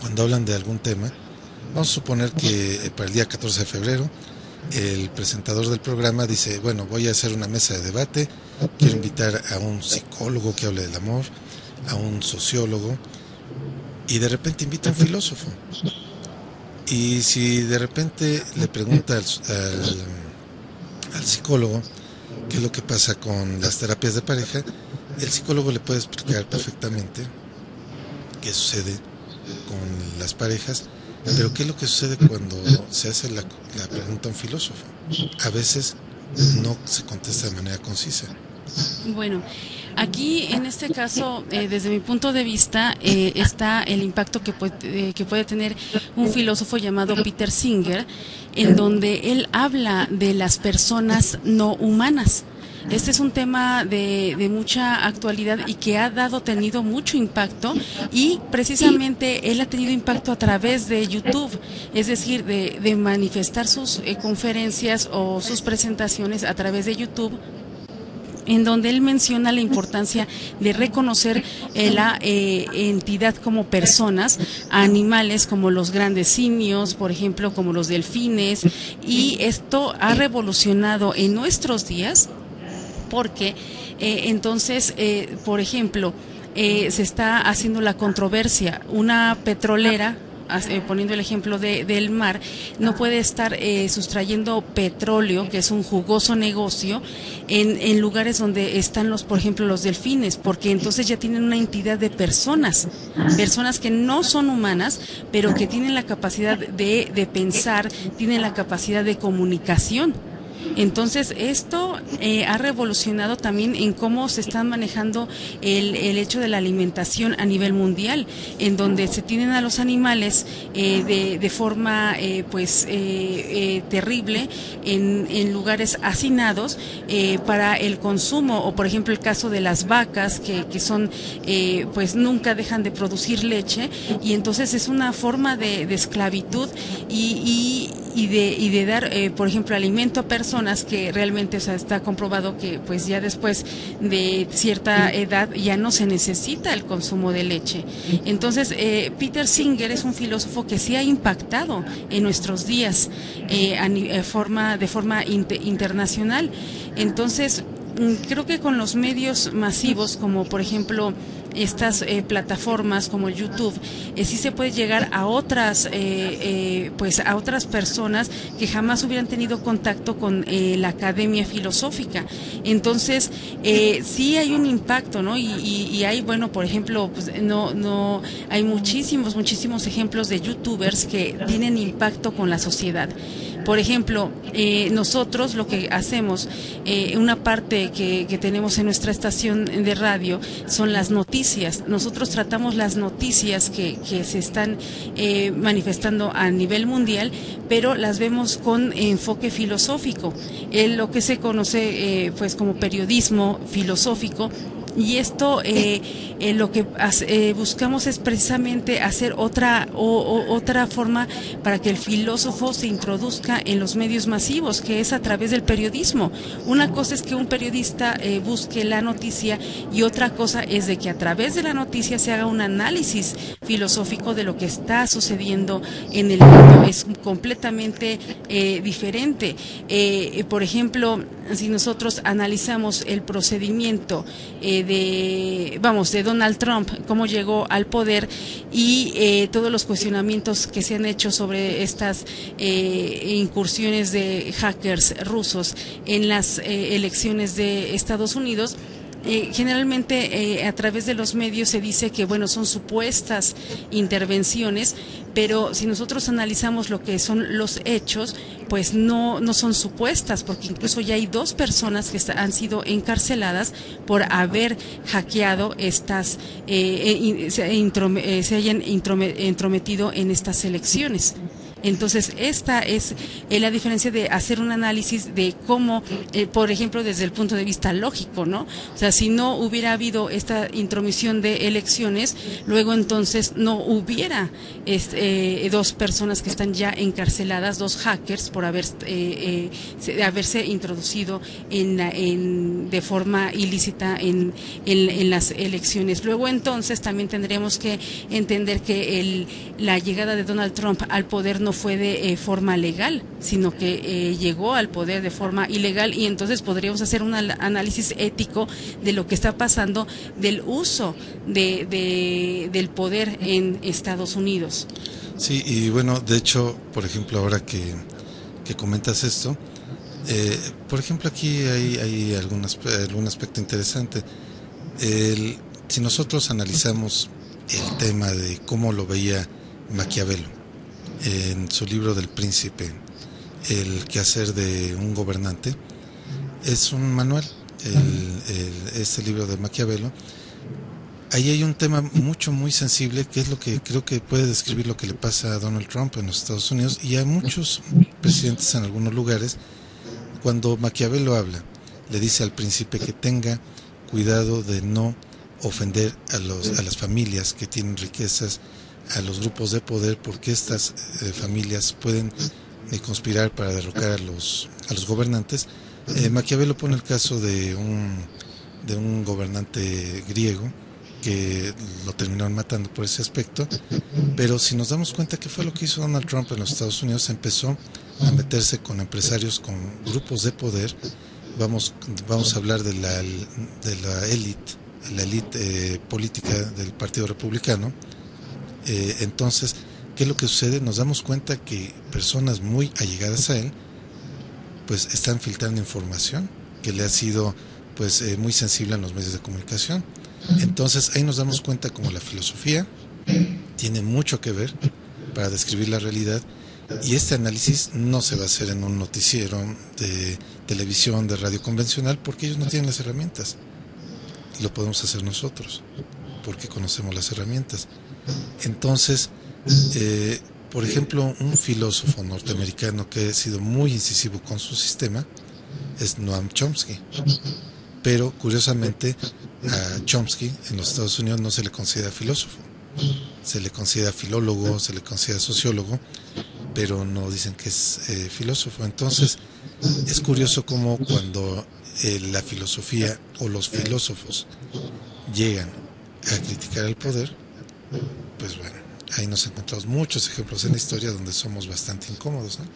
cuando hablan de algún tema, vamos a suponer que para el día 14 de febrero, el presentador del programa dice, bueno, voy a hacer una mesa de debate, quiero invitar a un psicólogo que hable del amor, a un sociólogo, y de repente invita a un filósofo. Y si de repente le pregunta al psicólogo qué es lo que pasa con las terapias de pareja, el psicólogo le puede explicar perfectamente qué sucede con las parejas, pero qué es lo que sucede cuando se hace la pregunta a un filósofo. A veces no se contesta de manera concisa. Bueno, aquí en este caso, desde mi punto de vista, está el impacto que puede tener un filósofo llamado Peter Singer, en donde él habla de las personas no humanas. Este es un tema de mucha actualidad y que ha tenido mucho impacto, y precisamente él ha tenido impacto a través de YouTube, es decir, de manifestar sus conferencias o sus presentaciones a través de YouTube, en donde él menciona la importancia de reconocer la entidad como personas, a animales como los grandes simios, por ejemplo, como los delfines, y esto ha revolucionado en nuestros días porque entonces, por ejemplo, se está haciendo la controversia, una petrolera, poniendo el ejemplo del mar, no puede estar sustrayendo petróleo, que es un jugoso negocio, en lugares donde están por ejemplo, los delfines, porque entonces ya tienen una entidad de personas que no son humanas, pero que tienen la capacidad de pensar, tienen la capacidad de comunicación. Entonces esto ha revolucionado también en cómo se está manejando el hecho de la alimentación a nivel mundial, en donde se tienen a los animales de forma terrible en lugares hacinados para el consumo, o por ejemplo el caso de las vacas que son pues nunca dejan de producir leche, y entonces es una forma de esclavitud y de dar por ejemplo alimento a personas que realmente, o sea, está comprobado que pues ya después de cierta edad ya no se necesita el consumo de leche. Entonces Peter Singer es un filósofo que sí ha impactado en nuestros días de forma internacional. Entonces creo que con los medios masivos, como por ejemplo estas plataformas como YouTube, sí se puede llegar a otras a otras personas que jamás hubieran tenido contacto con la academia filosófica. Entonces sí hay un impacto, ¿no? Y hay, bueno, por ejemplo, pues no hay muchísimos ejemplos de YouTubers que tienen impacto con la sociedad. Por ejemplo, nosotros lo que hacemos, una parte que tenemos en nuestra estación de radio son las noticias. Nosotros tratamos las noticias que se están manifestando a nivel mundial, pero las vemos con enfoque filosófico, lo que se conoce pues como periodismo filosófico. Y esto lo que buscamos es precisamente hacer otra forma para que el filósofo se introduzca en los medios masivos, que es a través del periodismo. Una cosa es que un periodista busque la noticia, y otra cosa es de que a través de la noticia se haga un análisis filosófico de lo que está sucediendo en el mundo. Es completamente diferente. Por ejemplo, si nosotros analizamos el procedimiento de Donald Trump, cómo llegó al poder, y todos los cuestionamientos que se han hecho sobre estas incursiones de hackers rusos en las elecciones de Estados Unidos. Generalmente a través de los medios se dice que bueno, son supuestas intervenciones, pero si nosotros analizamos lo que son los hechos, pues no son supuestas, porque incluso ya hay 2 personas que han sido encarceladas por haber hackeado estas, se hayan entrometido en estas elecciones. Entonces, esta es la diferencia de hacer un análisis de cómo, por ejemplo, desde el punto de vista lógico, ¿no? O sea, si no hubiera habido esta intromisión de elecciones, luego entonces no hubiera 2 personas que están ya encarceladas, 2 hackers, por haberse introducido de forma ilícita en las elecciones. Luego entonces también tendremos que entender que la llegada de Donald Trump al poder no fue de forma legal, sino que llegó al poder de forma ilegal, y entonces podríamos hacer un análisis ético de lo que está pasando, del uso del poder en Estados Unidos. Sí, y bueno, de hecho, por ejemplo, ahora que comentas esto, por ejemplo, aquí hay algún aspecto interesante. Si nosotros analizamos el tema de cómo lo veía Maquiavelo en su libro del Príncipe, el quehacer de un gobernante, es un manual, este libro de Maquiavelo. Ahí hay un tema muy sensible, que es lo que creo que puede describir lo que le pasa a Donald Trump en los Estados Unidos y a muchos presidentes en algunos lugares. Cuando Maquiavelo habla, le dice al príncipe que tenga cuidado de no ofender a las familias que tienen riquezas, a los grupos de poder, porque estas familias pueden conspirar para derrocar a los gobernantes. Maquiavelo pone el caso de un gobernante griego que lo terminaron matando por ese aspecto, pero si nos damos cuenta que fue lo que hizo Donald Trump en los Estados Unidos, empezó a meterse con empresarios, con grupos de poder, vamos a hablar de la élite política del Partido Republicano. Entonces, ¿qué es lo que sucede? Nos damos cuenta que personas muy allegadas a él pues están filtrando información que le ha sido pues muy sensible en los medios de comunicación. Entonces ahí nos damos cuenta como la filosofía tiene mucho que ver para describir la realidad, y este análisis no se va a hacer en un noticiero de televisión, de radio convencional, porque ellos no tienen las herramientas. Lo podemos hacer nosotros porque conocemos las herramientas. Entonces, por ejemplo, un filósofo norteamericano que ha sido muy incisivo con su sistema es Noam Chomsky. Pero curiosamente a Chomsky en los Estados Unidos no se le considera filósofo, se le considera filólogo, se le considera sociólogo, pero no dicen que es filósofo. Entonces es curioso cómo cuando la filosofía o los filósofos llegan a criticar el poder, pues bueno, ahí nos encontramos muchos ejemplos en la historia donde somos bastante incómodos, ¿no?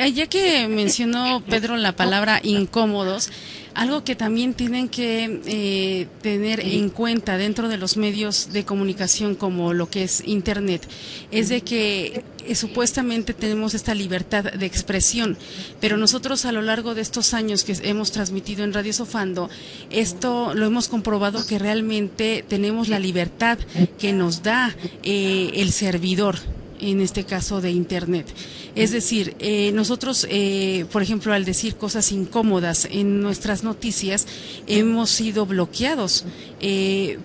Ya que mencionó Pedro la palabra incómodos, algo que también tienen que tener en cuenta dentro de los medios de comunicación como lo que es Internet, es de que supuestamente tenemos esta libertad de expresión, pero nosotros a lo largo de estos años que hemos transmitido en Radio Sofando, esto lo hemos comprobado que realmente tenemos la libertad que nos da el servidor, en este caso de Internet. Es decir, nosotros, por ejemplo, al decir cosas incómodas en nuestras noticias, hemos sido bloqueados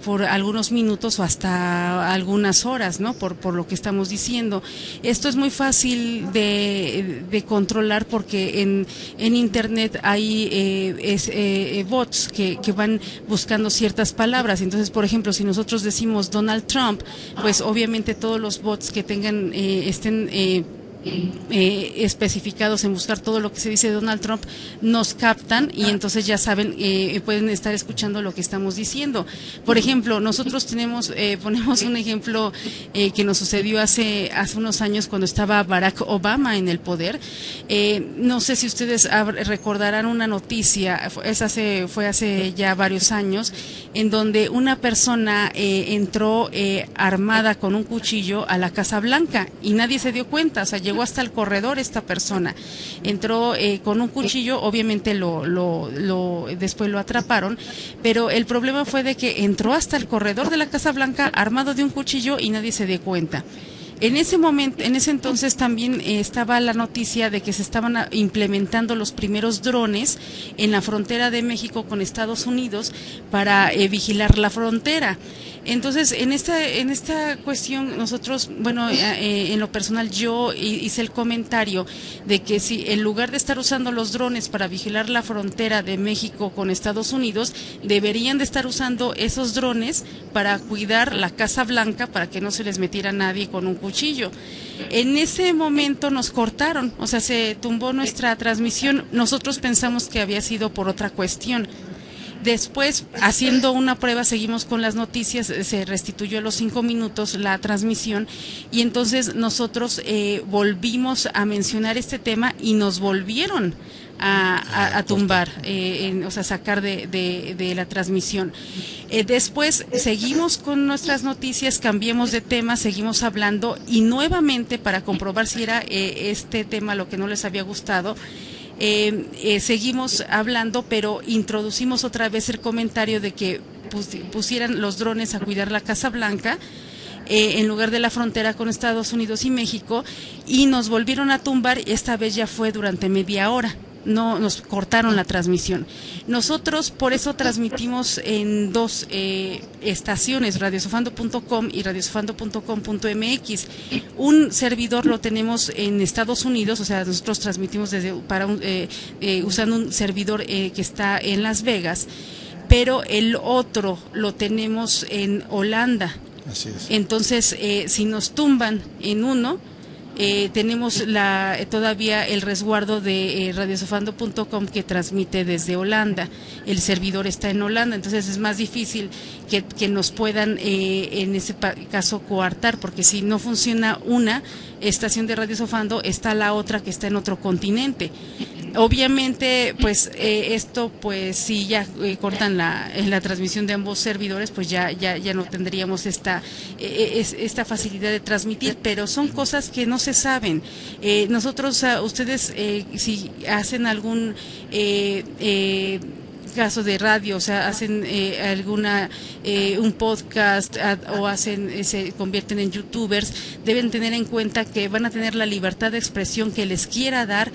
por algunos minutos o hasta algunas horas, ¿no? Por lo que estamos diciendo. Esto es muy fácil de controlar porque en Internet hay bots que van buscando ciertas palabras. Entonces, por ejemplo, si nosotros decimos Donald Trump, pues obviamente todos los bots que tengan estén especificados en buscar todo lo que se dice de Donald Trump, nos captan y entonces ya saben, pueden estar escuchando lo que estamos diciendo. Por ejemplo, nosotros ponemos un ejemplo que nos sucedió hace unos años cuando estaba Barack Obama en el poder. No sé si ustedes recordarán una noticia, fue hace ya varios años, en donde una persona entró armada con un cuchillo a la Casa Blanca y nadie se dio cuenta, o sea, llegó hasta el corredor esta persona, entró con un cuchillo, obviamente después lo atraparon, pero el problema fue de que entró hasta el corredor de la Casa Blanca armado de un cuchillo y nadie se dio cuenta. En ese momento, en ese entonces también estaba la noticia de que se estaban implementando los primeros drones en la frontera de México con Estados Unidos para vigilar la frontera. Entonces, en esta cuestión nosotros, bueno, en lo personal yo hice el comentario de que si en lugar de estar usando los drones para vigilar la frontera de México con Estados Unidos, deberían de estar usando esos drones para cuidar la Casa Blanca, para que no se les metiera nadie con un cuchillo. En ese momento nos cortaron, o sea, se tumbó nuestra transmisión. Nosotros pensamos que había sido por otra cuestión. Después, haciendo una prueba, seguimos con las noticias, se restituyó a los 5 minutos la transmisión y entonces nosotros volvimos a mencionar este tema y nos volvieron a tumbar, o sea, sacar de la transmisión. Después seguimos con nuestras noticias, cambiamos de tema, seguimos hablando y nuevamente para comprobar si era este tema lo que no les había gustado, seguimos hablando, pero introducimos otra vez el comentario de que pusieran los drones a cuidar la Casa Blanca en lugar de la frontera con Estados Unidos y México, y nos volvieron a tumbar. Esta vez ya fue durante media hora. No, nos cortaron la transmisión. Nosotros por eso transmitimos en dos estaciones, radiosofando.com y radiosofando.com.mx. Un servidor lo tenemos en Estados Unidos, o sea, nosotros transmitimos usando un servidor que está en Las Vegas, pero el otro lo tenemos en Holanda. Así es. Entonces, si nos tumban en uno, tenemos todavía el resguardo de radiosofando.com que transmite desde Holanda. El servidor está en Holanda, entonces es más difícil que nos puedan en ese caso coartar, porque si no funciona una estación de Radio Sofando, está la otra que está en otro continente. Obviamente, pues esto, pues si ya cortan la transmisión de ambos servidores, pues ya no tendríamos esta facilidad de transmitir, pero son cosas que no se saben. Nosotros, ustedes, si hacen algún caso de radio, o sea, hacen un podcast o se convierten en youtubers, deben tener en cuenta que van a tener la libertad de expresión que les quiera dar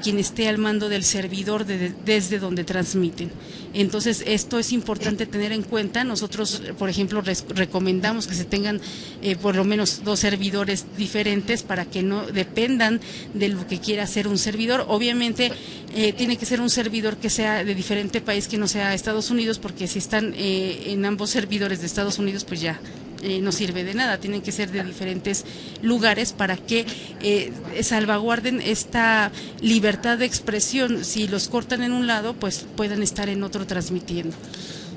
quien esté al mando del servidor desde donde transmiten. Entonces, esto es importante tener en cuenta. Nosotros, por ejemplo, recomendamos que se tengan por lo menos 2 servidores diferentes para que no dependan de lo que quiera hacer un servidor. Obviamente, tiene que ser un servidor que sea de diferente país, que no sea Estados Unidos, porque si están en ambos servidores de Estados Unidos, pues ya no sirve de nada. Tienen que ser de diferentes lugares para que salvaguarden esta libertad de expresión. Si los cortan en un lado, pues puedan estar en otro transmitiendo.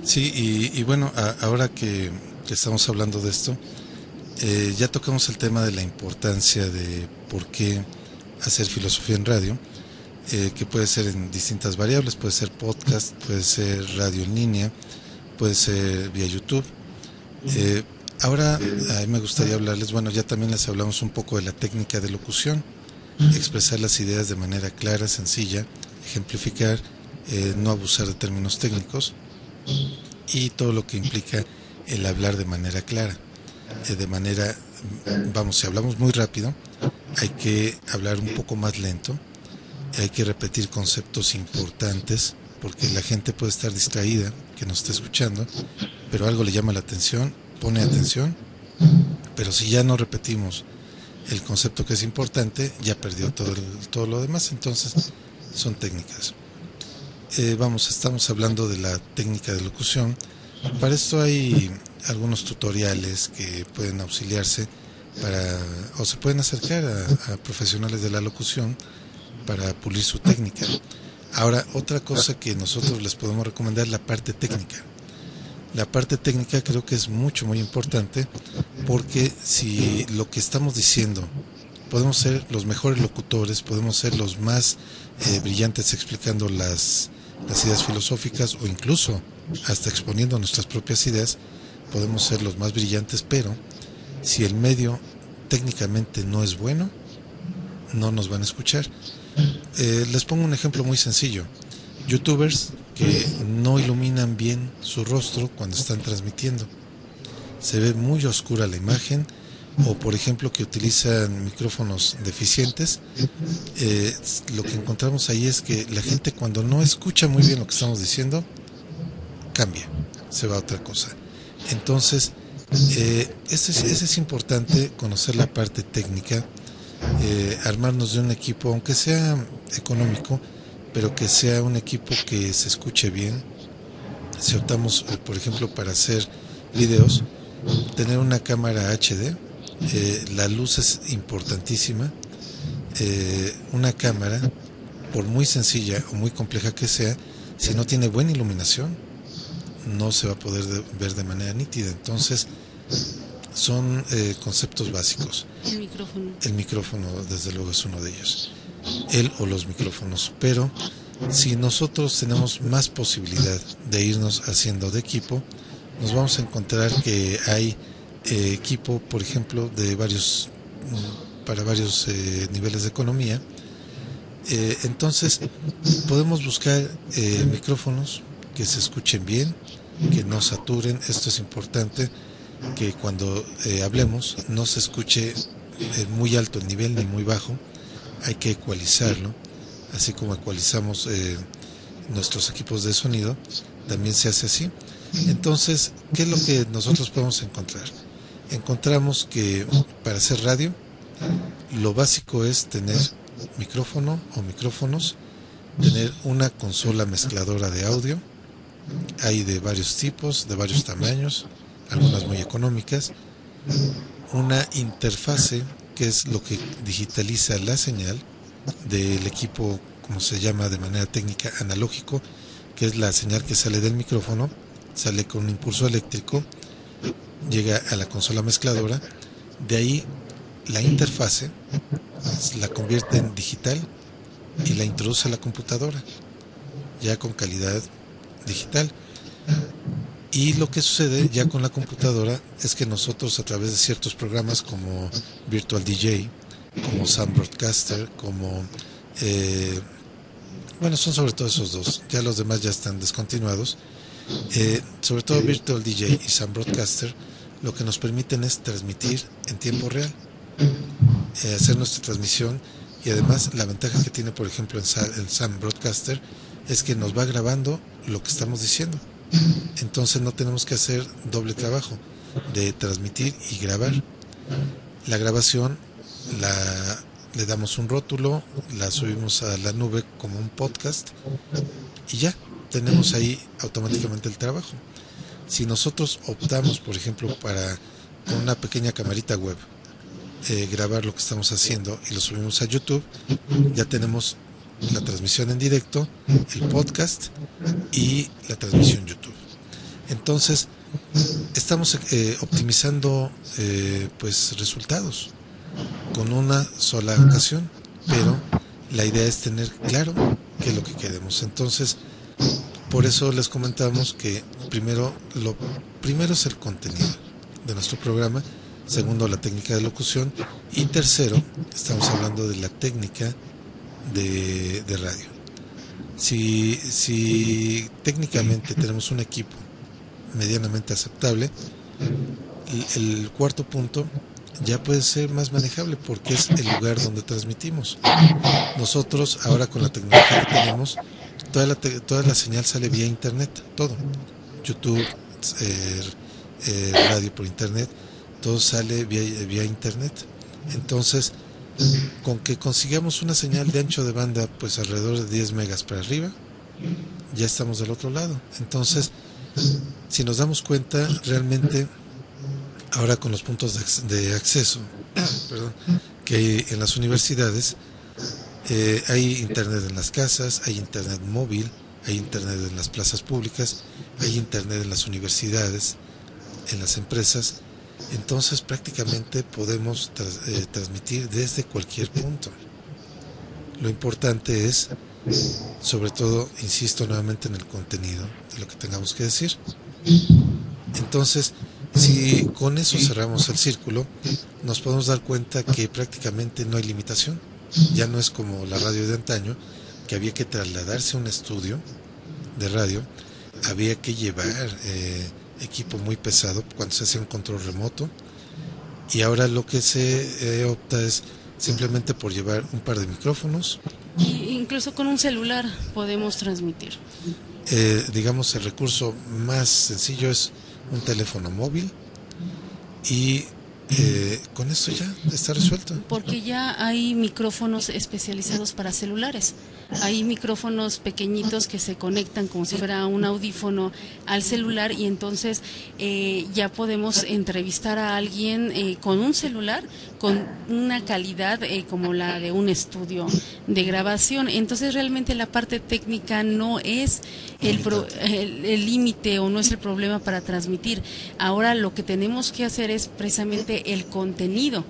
Sí, y bueno, ahora que estamos hablando de esto, ya tocamos el tema de la importancia de por qué hacer filosofía en radio, que puede ser en distintas variables, puede ser podcast, puede ser radio en línea, puede ser vía YouTube. Ahora a mí me gustaría hablarles, bueno, ya también les hablamos un poco de la técnica de locución, expresar las ideas de manera clara, sencilla, ejemplificar, no abusar de términos técnicos y todo lo que implica el hablar de manera clara, si hablamos muy rápido, hay que hablar un poco más lento, hay que repetir conceptos importantes, porque la gente puede estar distraída, que nos está escuchando, pero algo le llama la atención, pone atención, pero si ya no repetimos el concepto que es importante, ya perdió todo lo demás. Entonces son técnicas. Estamos hablando de la técnica de locución. Para esto hay algunos tutoriales que pueden auxiliarse o se pueden acercar a profesionales de la locución para pulir su técnica. Ahora, otra cosa que nosotros les podemos recomendar es la parte técnica. La parte técnica creo que es muy importante, porque si lo que estamos diciendo, podemos ser los mejores locutores, podemos ser los más brillantes explicando las ideas filosóficas, o incluso hasta exponiendo nuestras propias ideas, podemos ser los más brillantes, pero si el medio técnicamente no es bueno, no nos van a escuchar. Les pongo un ejemplo muy sencillo. Youtubers que no iluminan bien su rostro cuando están transmitiendo, se ve muy oscura la imagen, o por ejemplo que utilizan micrófonos deficientes. Lo que encontramos ahí es que la gente, cuando no escucha muy bien lo que estamos diciendo, cambia, se va a otra cosa. Entonces es importante conocer la parte técnica, armarnos de un equipo, aunque sea económico, pero que sea un equipo que se escuche bien. Si optamos, por ejemplo, para hacer videos, tener una cámara HD, la luz es importantísima. Una cámara, por muy sencilla o muy compleja que sea, si no tiene buena iluminación, no se va a poder ver de manera nítida. Entonces son conceptos básicos. El micrófono desde luego es uno de ellos, él o los micrófonos. Pero si nosotros tenemos más posibilidad de irnos haciendo de equipo, nos vamos a encontrar que hay equipo, por ejemplo, para varios niveles de economía. Entonces podemos buscar micrófonos que se escuchen bien, que no saturen. Esto es importante, que cuando hablemos no se escuche muy alto el nivel ni muy bajo. Hay que ecualizarlo, así como ecualizamos nuestros equipos de sonido, también se hace así. Entonces, ¿qué es lo que nosotros podemos encontrar? Encontramos que para hacer radio, lo básico es tener micrófono o micrófonos, tener una consola mezcladora de audio. Hay de varios tipos, de varios tamaños, algunas muy económicas. Una interfase, que es lo que digitaliza la señal del equipo, como se llama de manera técnica, analógico, que es la señal que sale del micrófono, sale con un impulso eléctrico, llega a la consola mezcladora. De ahí la interfase la convierte en digital y la introduce a la computadora, ya con calidad digital. Y lo que sucede ya con la computadora es que nosotros, a través de ciertos programas como Virtual DJ, como Sound Broadcaster, como bueno, son sobre todo esos dos, ya los demás ya están descontinuados, sobre todo Virtual DJ y Sound Broadcaster, lo que nos permiten es transmitir en tiempo real, hacer nuestra transmisión. Y además la ventaja que tiene, por ejemplo, el Sound Broadcaster es que nos va grabando lo que estamos diciendo. Entonces no tenemos que hacer doble trabajo de transmitir y grabar. La grabación le damos un rótulo, la subimos a la nube como un podcast y ya tenemos ahí automáticamente el trabajo. Si nosotros optamos, por ejemplo, para con una pequeña camarita web grabar lo que estamos haciendo y lo subimos a YouTube, ya tenemos la transmisión en directo, el podcast y la transmisión YouTube. Entonces estamos optimizando pues resultados con una sola ocasión, pero la idea es tener claro qué es lo que queremos. Entonces por eso les comentamos que lo primero es el contenido de nuestro programa, segundo la técnica de locución y tercero estamos hablando de la técnica de radio. Si técnicamente tenemos un equipo medianamente aceptable, el cuarto punto ya puede ser más manejable porque es el lugar donde transmitimos. Nosotros ahora con la tecnología que tenemos, toda la señal sale vía internet, todo, YouTube, radio por internet, todo sale vía internet. Entonces, con que consigamos una señal de ancho de banda pues alrededor de 10 megas para arriba, ya estamos del otro lado. Entonces, si nos damos cuenta, realmente ahora con los puntos de acceso que hay en las universidades, hay internet en las casas, hay internet móvil, hay internet en las plazas públicas, hay internet en las universidades, en las empresas. Entonces prácticamente podemos transmitir desde cualquier punto. Lo importante es, sobre todo, insisto nuevamente en el contenido de lo que tengamos que decir. Entonces, si con eso cerramos el círculo, nos podemos dar cuenta que prácticamente no hay limitación. Ya no es como la radio de antaño, que había que trasladarse a un estudio de radio, había que llevar equipo muy pesado cuando se hacía un control remoto, y ahora lo que se opta es simplemente por llevar un par de micrófonos. Y incluso con un celular podemos transmitir. Digamos, el recurso más sencillo es un teléfono móvil y con esto ya está resuelto. Porque ya hay micrófonos especializados para celulares. Hay micrófonos pequeñitos que se conectan como si fuera un audífono al celular y entonces ya podemos entrevistar a alguien con un celular con una calidad como la de un estudio de grabación. Entonces realmente la parte técnica no es el límite o no es el problema para transmitir. Ahora lo que tenemos que hacer es precisamente el contenido.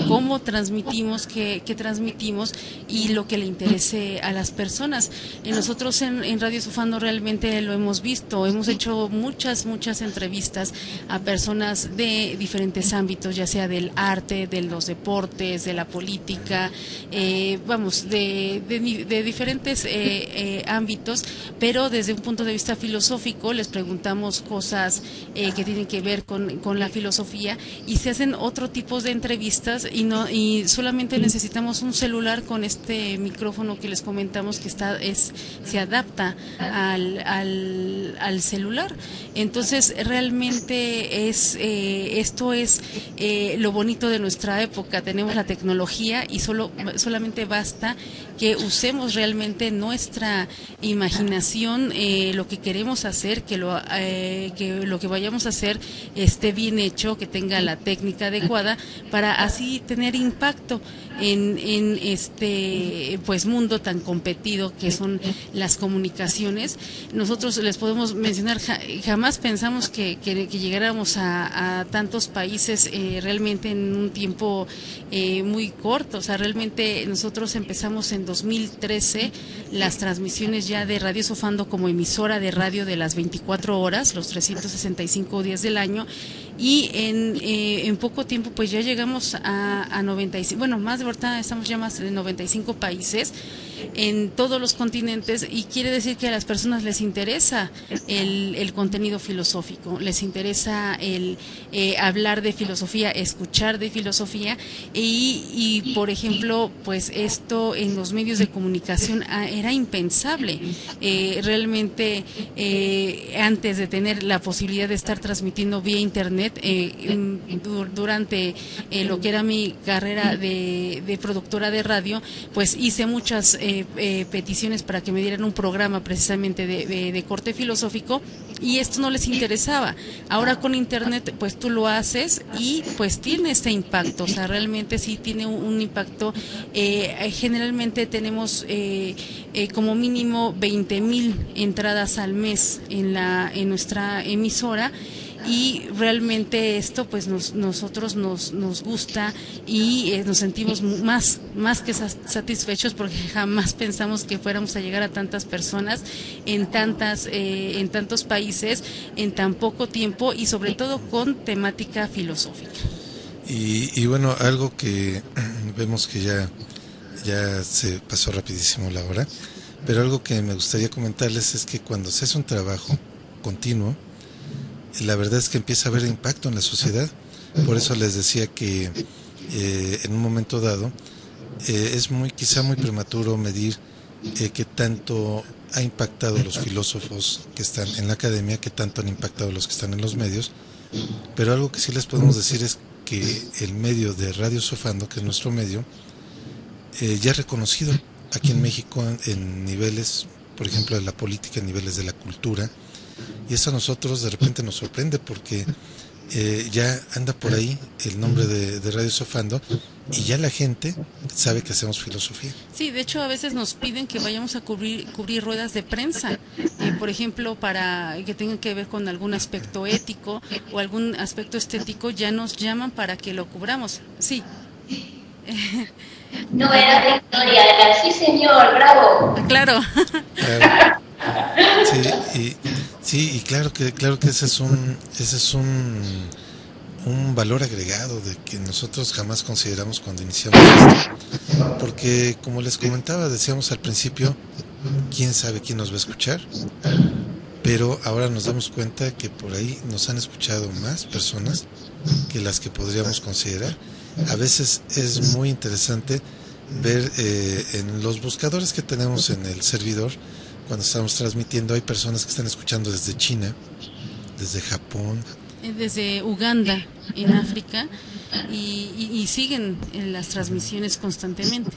Cómo transmitimos, qué transmitimos y lo que le interese a las personas. Nosotros en Radio Sufando realmente lo hemos visto, hemos hecho muchas entrevistas a personas de diferentes ámbitos, ya sea del arte, de los deportes, de la política, de diferentes ámbitos, pero desde un punto de vista filosófico les preguntamos cosas que tienen que ver con la filosofía y se hacen otro tipo de entrevistas y solamente necesitamos un celular con este micrófono que les comentamos que se adapta al celular. Entonces realmente esto es lo bonito de nuestra época. Tenemos la tecnología y solamente basta que usemos realmente nuestra imaginación, lo que queremos hacer, que lo que vayamos a hacer esté bien hecho, que tenga la técnica adecuada para así sí tener impacto en este pues mundo tan competido que son las comunicaciones. Nosotros les podemos mencionar, jamás pensamos que llegáramos a tantos países realmente en un tiempo muy corto. O sea, realmente nosotros empezamos en 2013 las transmisiones ya de Radio Sofando como emisora de radio de las 24 horas, los 365 días del año, y en poco tiempo pues ya llegamos a 95, bueno, más de verdad estamos ya más de 95 países en todos los continentes, y quiere decir que a las personas les interesa el contenido filosófico, les interesa el hablar de filosofía, escuchar de filosofía, y por ejemplo, pues esto en los medios de comunicación era impensable. Realmente antes de tener la posibilidad de estar transmitiendo vía internet, durante lo que era mi carrera de productora de radio, pues hice muchas peticiones para que me dieran un programa precisamente de corte filosófico, y esto no les interesaba. Ahora con internet pues tú lo haces y pues tiene este impacto. O sea, realmente sí tiene un impacto. Generalmente tenemos como mínimo 20,000 entradas al mes en nuestra emisora, y realmente esto pues nosotros nos gusta, y nos sentimos más que satisfechos, porque jamás pensamos que fuéramos a llegar a tantas personas en tantos países en tan poco tiempo, y sobre todo con temática filosófica. Y bueno, algo que vemos que ya se pasó rapidísimo la hora, pero algo que me gustaría comentarles es que cuando se hace un trabajo continuo, la verdad es que empieza a haber impacto en la sociedad. Por eso les decía que en un momento dado es quizá muy prematuro medir qué tanto ha impactado los filósofos que están en la academia, qué tanto han impactado los que están en los medios, pero algo que sí les podemos decir es que el medio de Radio Sofando, que es nuestro medio, ya reconocido aquí en México en niveles, por ejemplo, de la política, en niveles de la cultura. Y eso a nosotros de repente nos sorprende, porque ya anda por ahí el nombre de Radio Sofando, y ya la gente sabe que hacemos filosofía. Sí, de hecho a veces nos piden que vayamos a cubrir ruedas de prensa, por ejemplo, para que tengan que ver con algún aspecto ético o algún aspecto estético, ya nos llaman para que lo cubramos. Sí. No era Victoria, era sí señor, bravo. Claro. Sí, y claro que ese es un valor agregado de que nosotros jamás consideramos cuando iniciamos esto, porque como les comentaba, decíamos al principio, quién sabe quién nos va a escuchar, pero ahora nos damos cuenta que por ahí nos han escuchado más personas que las que podríamos considerar. A veces es muy interesante ver en los buscadores que tenemos en el servidor, cuando estamos transmitiendo, hay personas que están escuchando desde China, desde Japón, desde Uganda, en África, y siguen en las transmisiones constantemente.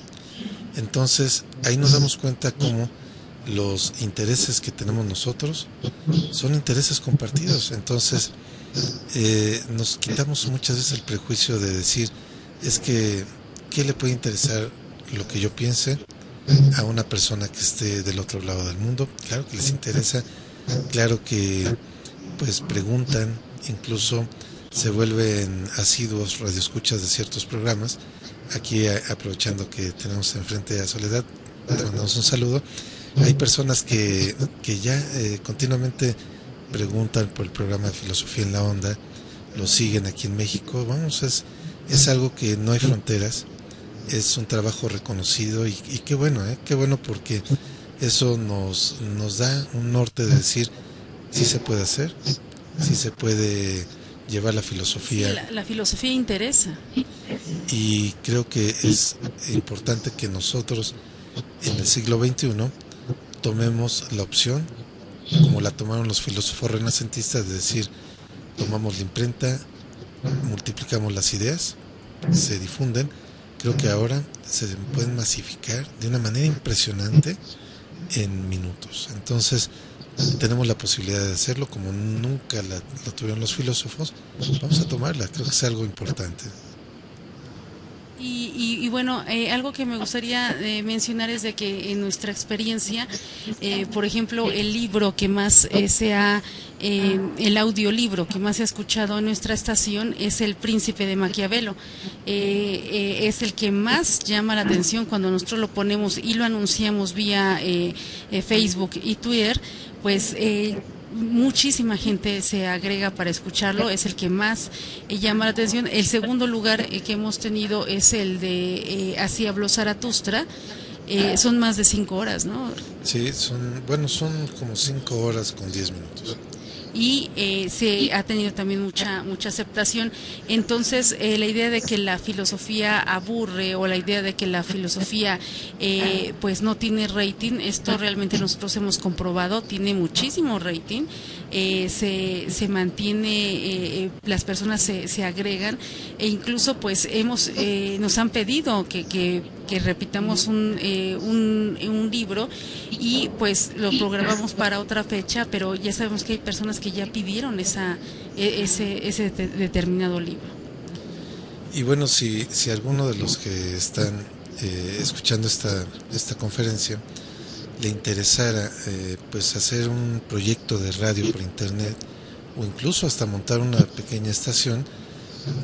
Entonces ahí nos damos cuenta cómo los intereses que tenemos nosotros son intereses compartidos. Entonces nos quitamos muchas veces el prejuicio de decir, es que ¿qué le puede interesar lo que yo piense a una persona que esté del otro lado del mundo? Claro que les interesa, claro que pues preguntan, incluso se vuelven asiduos radioescuchas de ciertos programas. Aquí, aprovechando que tenemos enfrente a Soledad, le mandamos un saludo. Hay personas que ya continuamente preguntan por el programa de Filosofía en la Onda, lo siguen aquí en México. Vamos, es algo que no hay fronteras, es un trabajo reconocido, y qué bueno, porque eso nos da un norte de decir, sí se puede hacer, sí se puede llevar la filosofía. Sí, la filosofía interesa. Y creo que es importante que nosotros en el siglo XXI tomemos la opción, como la tomaron los filósofos renacentistas, de decir, tomamos la imprenta, multiplicamos las ideas, se difunden. Creo que ahora se pueden masificar de una manera impresionante en minutos. Entonces tenemos la posibilidad de hacerlo como nunca la tuvieron los filósofos. Vamos a tomarla, creo que es algo importante. Y bueno, algo que me gustaría mencionar es de que en nuestra experiencia, por ejemplo, el libro que más el audiolibro que más se ha escuchado en nuestra estación es El Príncipe de Maquiavelo. Es el que más llama la atención cuando nosotros lo ponemos y lo anunciamos vía Facebook y Twitter, pues muchísima gente se agrega para escucharlo, es el que más llama la atención. El segundo lugar que hemos tenido es el de Así habló Zaratustra. Son más de 5 horas, ¿no? Sí, son como 5 horas con 10 minutos. Y se ha tenido también mucha aceptación. Entonces, la idea de que la filosofía aburre o la idea de que la filosofía pues no tiene rating, esto realmente nosotros hemos comprobado, tiene muchísimo rating. Se mantiene, las personas se agregan e incluso pues nos han pedido que repitamos un libro y pues lo programamos para otra fecha, pero ya sabemos que hay personas que ya pidieron ese determinado libro. Y bueno, si alguno de los que están escuchando esta conferencia le interesara pues hacer un proyecto de radio por internet o incluso hasta montar una pequeña estación,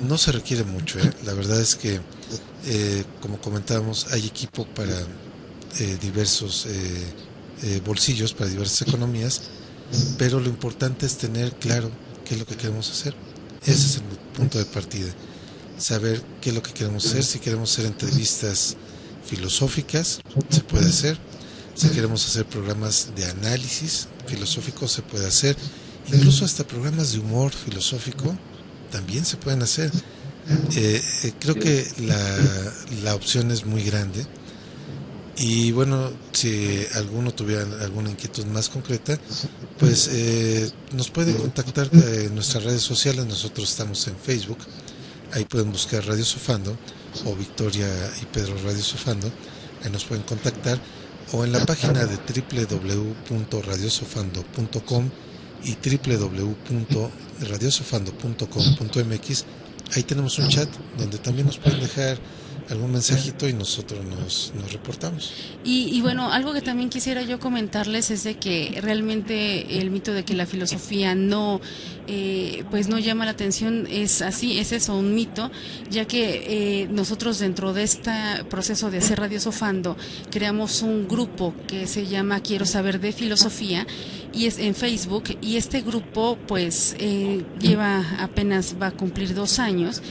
no se requiere mucho, La verdad es que como comentábamos, hay equipo para diversos bolsillos, para diversas economías, pero lo importante es tener claro qué es lo que queremos hacer. Ese es el punto de partida, saber qué es lo que queremos hacer. Si queremos hacer entrevistas filosóficas, se puede hacer. Si queremos hacer programas de análisis filosófico, se puede hacer. Incluso hasta programas de humor filosófico también se pueden hacer. Creo que la opción es muy grande. Y bueno, si alguno tuviera alguna inquietud más concreta, pues nos pueden contactar en nuestras redes sociales. Nosotros estamos en Facebook, ahí pueden buscar Radio Sofando o Victoria y Pedro Radio Sofando, ahí nos pueden contactar, o en la página de www.radiosofando.com y www.radiosofando.com.mx. Ahí tenemos un chat donde también nos pueden dejar algún mensajito y nosotros nos reportamos. Y bueno, algo que también quisiera yo comentarles es de que realmente el mito de que la filosofía pues no llama la atención es eso, un mito, ya que nosotros dentro de este proceso de hacer Radio Sofando creamos un grupo que se llama Quiero Saber de Filosofía, y es en Facebook, y este grupo pues apenas va a cumplir 2 años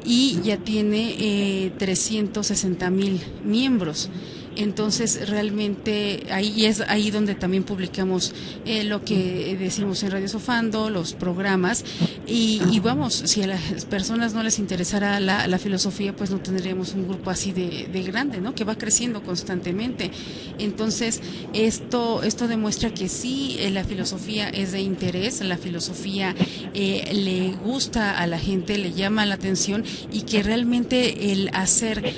y ya tiene 360,000 miembros. Entonces realmente ahí es ahí donde también publicamos lo que decimos en Radio Sofando, los programas, y vamos, si a las personas no les interesara la filosofía, pues no tendríamos un grupo así de grande, ¿no? Que va creciendo constantemente. Entonces esto demuestra que sí, la filosofía es de interés, la filosofía le gusta a la gente, le llama la atención, y que realmente el hacer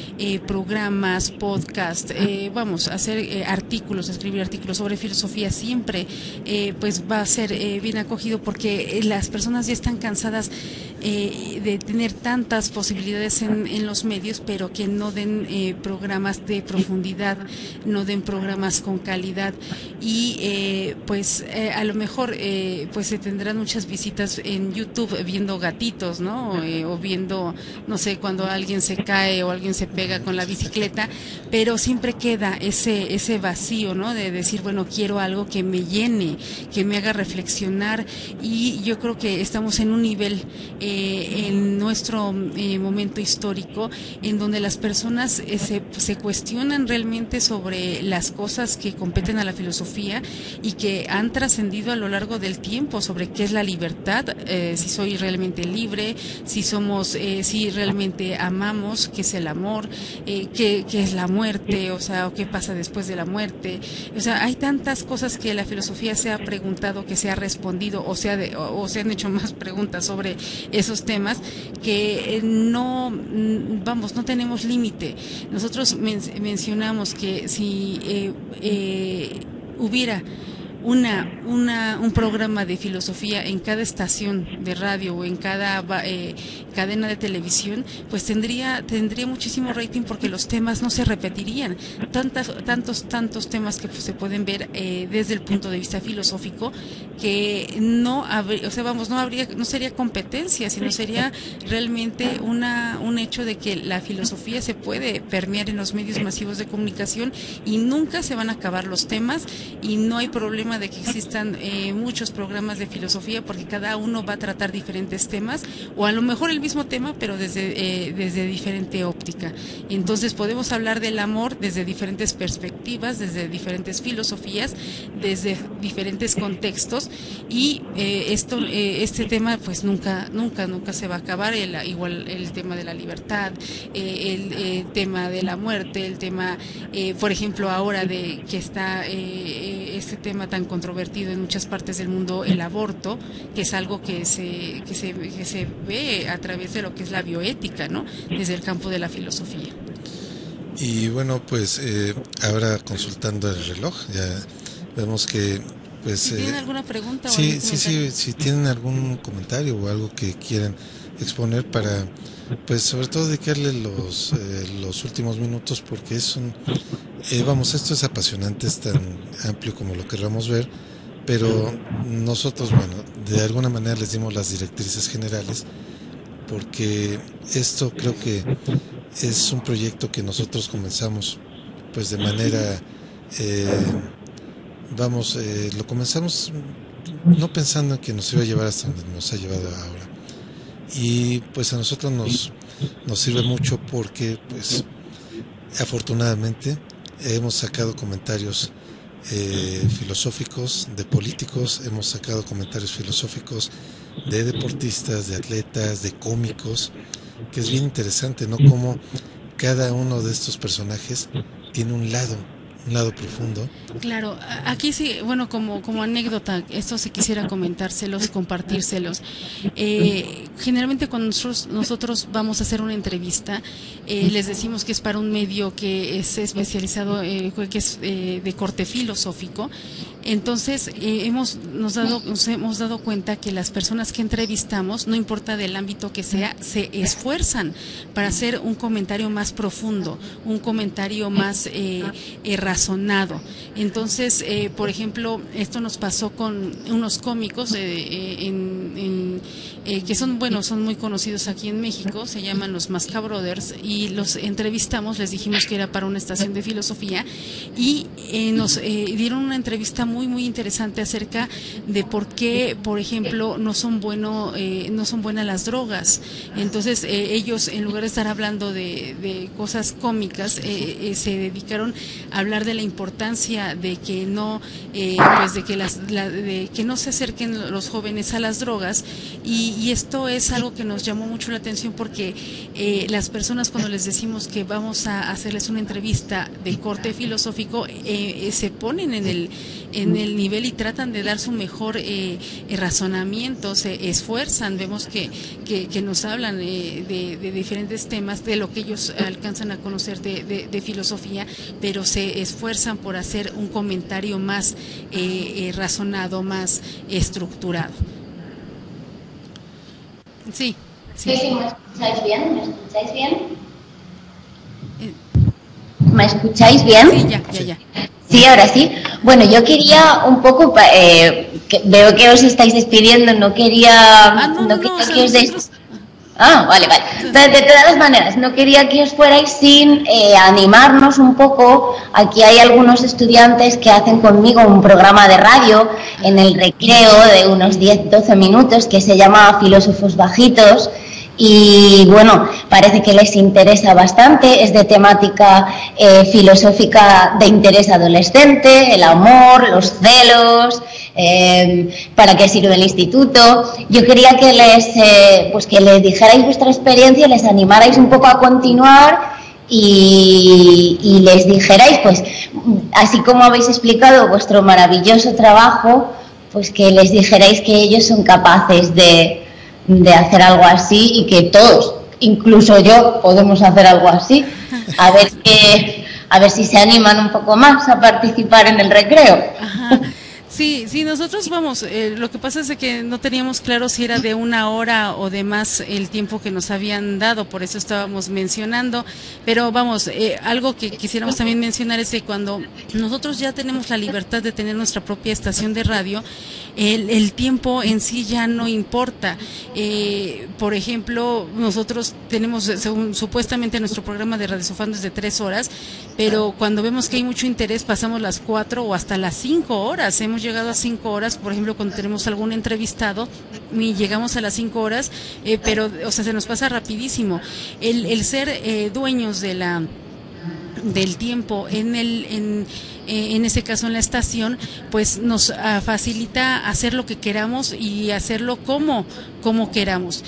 programas, podcast, hacer artículos, escribir artículos sobre filosofía siempre pues va a ser bien acogido, porque las personas ya están cansadas de tener tantas posibilidades en los medios, pero que no den programas de profundidad, no den programas con calidad, y pues a lo mejor pues se tendrán muchas visitas en YouTube viendo gatitos, ¿no? O viendo, no sé, cuando alguien se cae o alguien se pega con la bicicleta, pero siempre queda ese vacío, ¿no? De decir, bueno, quiero algo que me llene, que me haga reflexionar, y yo creo que estamos en un nivel en nuestro momento histórico en donde las personas se cuestionan realmente sobre las cosas que competen a la filosofía y que han trascendido a lo largo del tiempo, sobre qué es la libertad, si soy realmente libre, si realmente amamos, qué es el amor, qué es la muerte, o sea, o qué pasa después de la muerte. O sea, hay tantas cosas que la filosofía se ha preguntado, que se ha respondido, o se han hecho más preguntas sobre esos temas, que no tenemos límite. Nosotros mencionamos que si hubiera un programa de filosofía en cada estación de radio o en cada cadena de televisión, pues tendría muchísimo rating, porque los temas no se repetirían. Tantos temas que pues, se pueden ver desde el punto de vista filosófico, que no sería competencia, sino sería realmente un hecho de que la filosofía se puede permear en los medios masivos de comunicación y nunca se van a acabar los temas, y no hay problema de que existan muchos programas de filosofía, porque cada uno va a tratar diferentes temas, o a lo mejor el mismo tema, pero desde diferente óptica. Entonces podemos hablar del amor desde diferentes perspectivas, desde diferentes filosofías, desde diferentes contextos, y este tema pues nunca se va a acabar. Igual el tema de la libertad, el tema de la muerte, el tema, por ejemplo, ahora de que está este tema tan controvertido en muchas partes del mundo, el aborto, que es algo que se ve a través de lo que es la bioética, ¿no? Desde el campo de la filosofía. Y bueno, pues ahora consultando el reloj, ya vemos que pues si tienen alguna pregunta o sí, si tienen algún comentario o algo que quieren exponer, para pues sobre todo dedicarle los últimos minutos, porque es esto es apasionante, es tan amplio como lo queramos ver, pero nosotros, bueno, de alguna manera les dimos las directrices generales, porque esto creo que es un proyecto que nosotros comenzamos pues de manera lo comenzamos no pensando en que nos iba a llevar hasta donde nos ha llevado ahora, y pues a nosotros nos sirve mucho, porque pues afortunadamente hemos sacado comentarios filosóficos de políticos, hemos sacado comentarios filosóficos de deportistas, de atletas, de cómicos, que es bien interesante, ¿no? Cómo cada uno de estos personajes tiene un lado profundo. Claro, aquí sí, bueno, como anécdota, esto se quisiera comentárselos, compartírselos. Generalmente cuando nosotros vamos a hacer una entrevista, les decimos que es para un medio que es especializado, que es de corte filosófico. Entonces nos hemos dado cuenta que las personas que entrevistamos, no importa del ámbito que sea, se esfuerzan para hacer un comentario más profundo, un comentario más razonado. Entonces, por ejemplo, esto nos pasó con unos cómicos que son muy conocidos aquí en México, se llaman los Masca Brothers, y los entrevistamos, les dijimos que era para una estación de filosofía, y nos dieron una entrevista muy interesante acerca de por qué, por ejemplo, no son buenas las drogas. Entonces ellos, en lugar de estar hablando de cosas cómicas, se dedicaron a hablar de la importancia de que no de que no se acerquen los jóvenes a las drogas, y esto es algo que nos llamó mucho la atención, porque las personas, cuando les decimos que vamos a hacerles una entrevista de corte filosófico, se ponen en el nivel y tratan de dar su mejor razonamiento, se esfuerzan. Vemos que nos hablan de diferentes temas, de lo que ellos alcanzan a conocer de filosofía, pero se esfuerzan por hacer un comentario más razonado, más estructurado. Sí. ¿Me escucháis bien? ¿Me escucháis bien? Sí, ya. Sí, ahora sí. Bueno, yo quería un poco, veo que os estáis despidiendo, no quería que os des... Vale. De todas maneras, no quería que os fuerais sin animarnos un poco. Aquí hay algunos estudiantes que hacen conmigo un programa de radio en el recreo de unos 10-12 minutos que se llama Filósofos Bajitos. Y bueno, parece que les interesa bastante, es de temática filosófica de interés adolescente, el amor, los celos, para qué sirve el instituto. Yo quería que les dijerais vuestra experiencia, les animarais un poco a continuar y les dijerais, pues, así como habéis explicado vuestro maravilloso trabajo, pues que les dijerais que ellos son capaces de hacer algo así, y que todos, incluso yo, podemos hacer algo así, a ver si se animan un poco más a participar en el recreo. Ajá. Sí, sí, nosotros vamos, lo que pasa es de que no teníamos claro si era de 1 hora o de más el tiempo que nos habían dado, por eso estábamos mencionando, pero vamos, algo que quisiéramos también mencionar es que cuando nosotros ya tenemos la libertad de tener nuestra propia estación de radio, el tiempo en sí ya no importa. Por ejemplo, nosotros tenemos, supuestamente nuestro programa de Radio Sofando es de 3 horas, pero cuando vemos que hay mucho interés pasamos las 4 o hasta las 5 horas. Hemos llegado a 5 horas, por ejemplo, cuando tenemos algún entrevistado y llegamos a las 5 horas, pero, o sea, se nos pasa rapidísimo. El ser dueños de del tiempo en este caso en la estación, pues nos facilita hacer lo que queramos y hacerlo como queramos.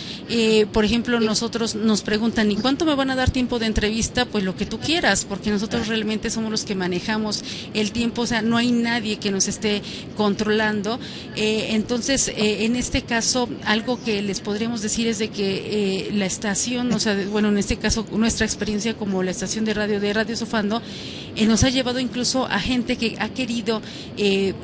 Por ejemplo, nosotros nos preguntan, ¿y cuánto me van a dar tiempo de entrevista? Pues lo que tú quieras, porque nosotros realmente somos los que manejamos el tiempo, o sea, no hay nadie que nos esté controlando. Entonces, en este caso, algo que les podríamos decir es de que la estación, o sea, bueno, en este caso, nuestra experiencia como la estación de Radio Sofando, nos ha llevado incluso a gente que ha querido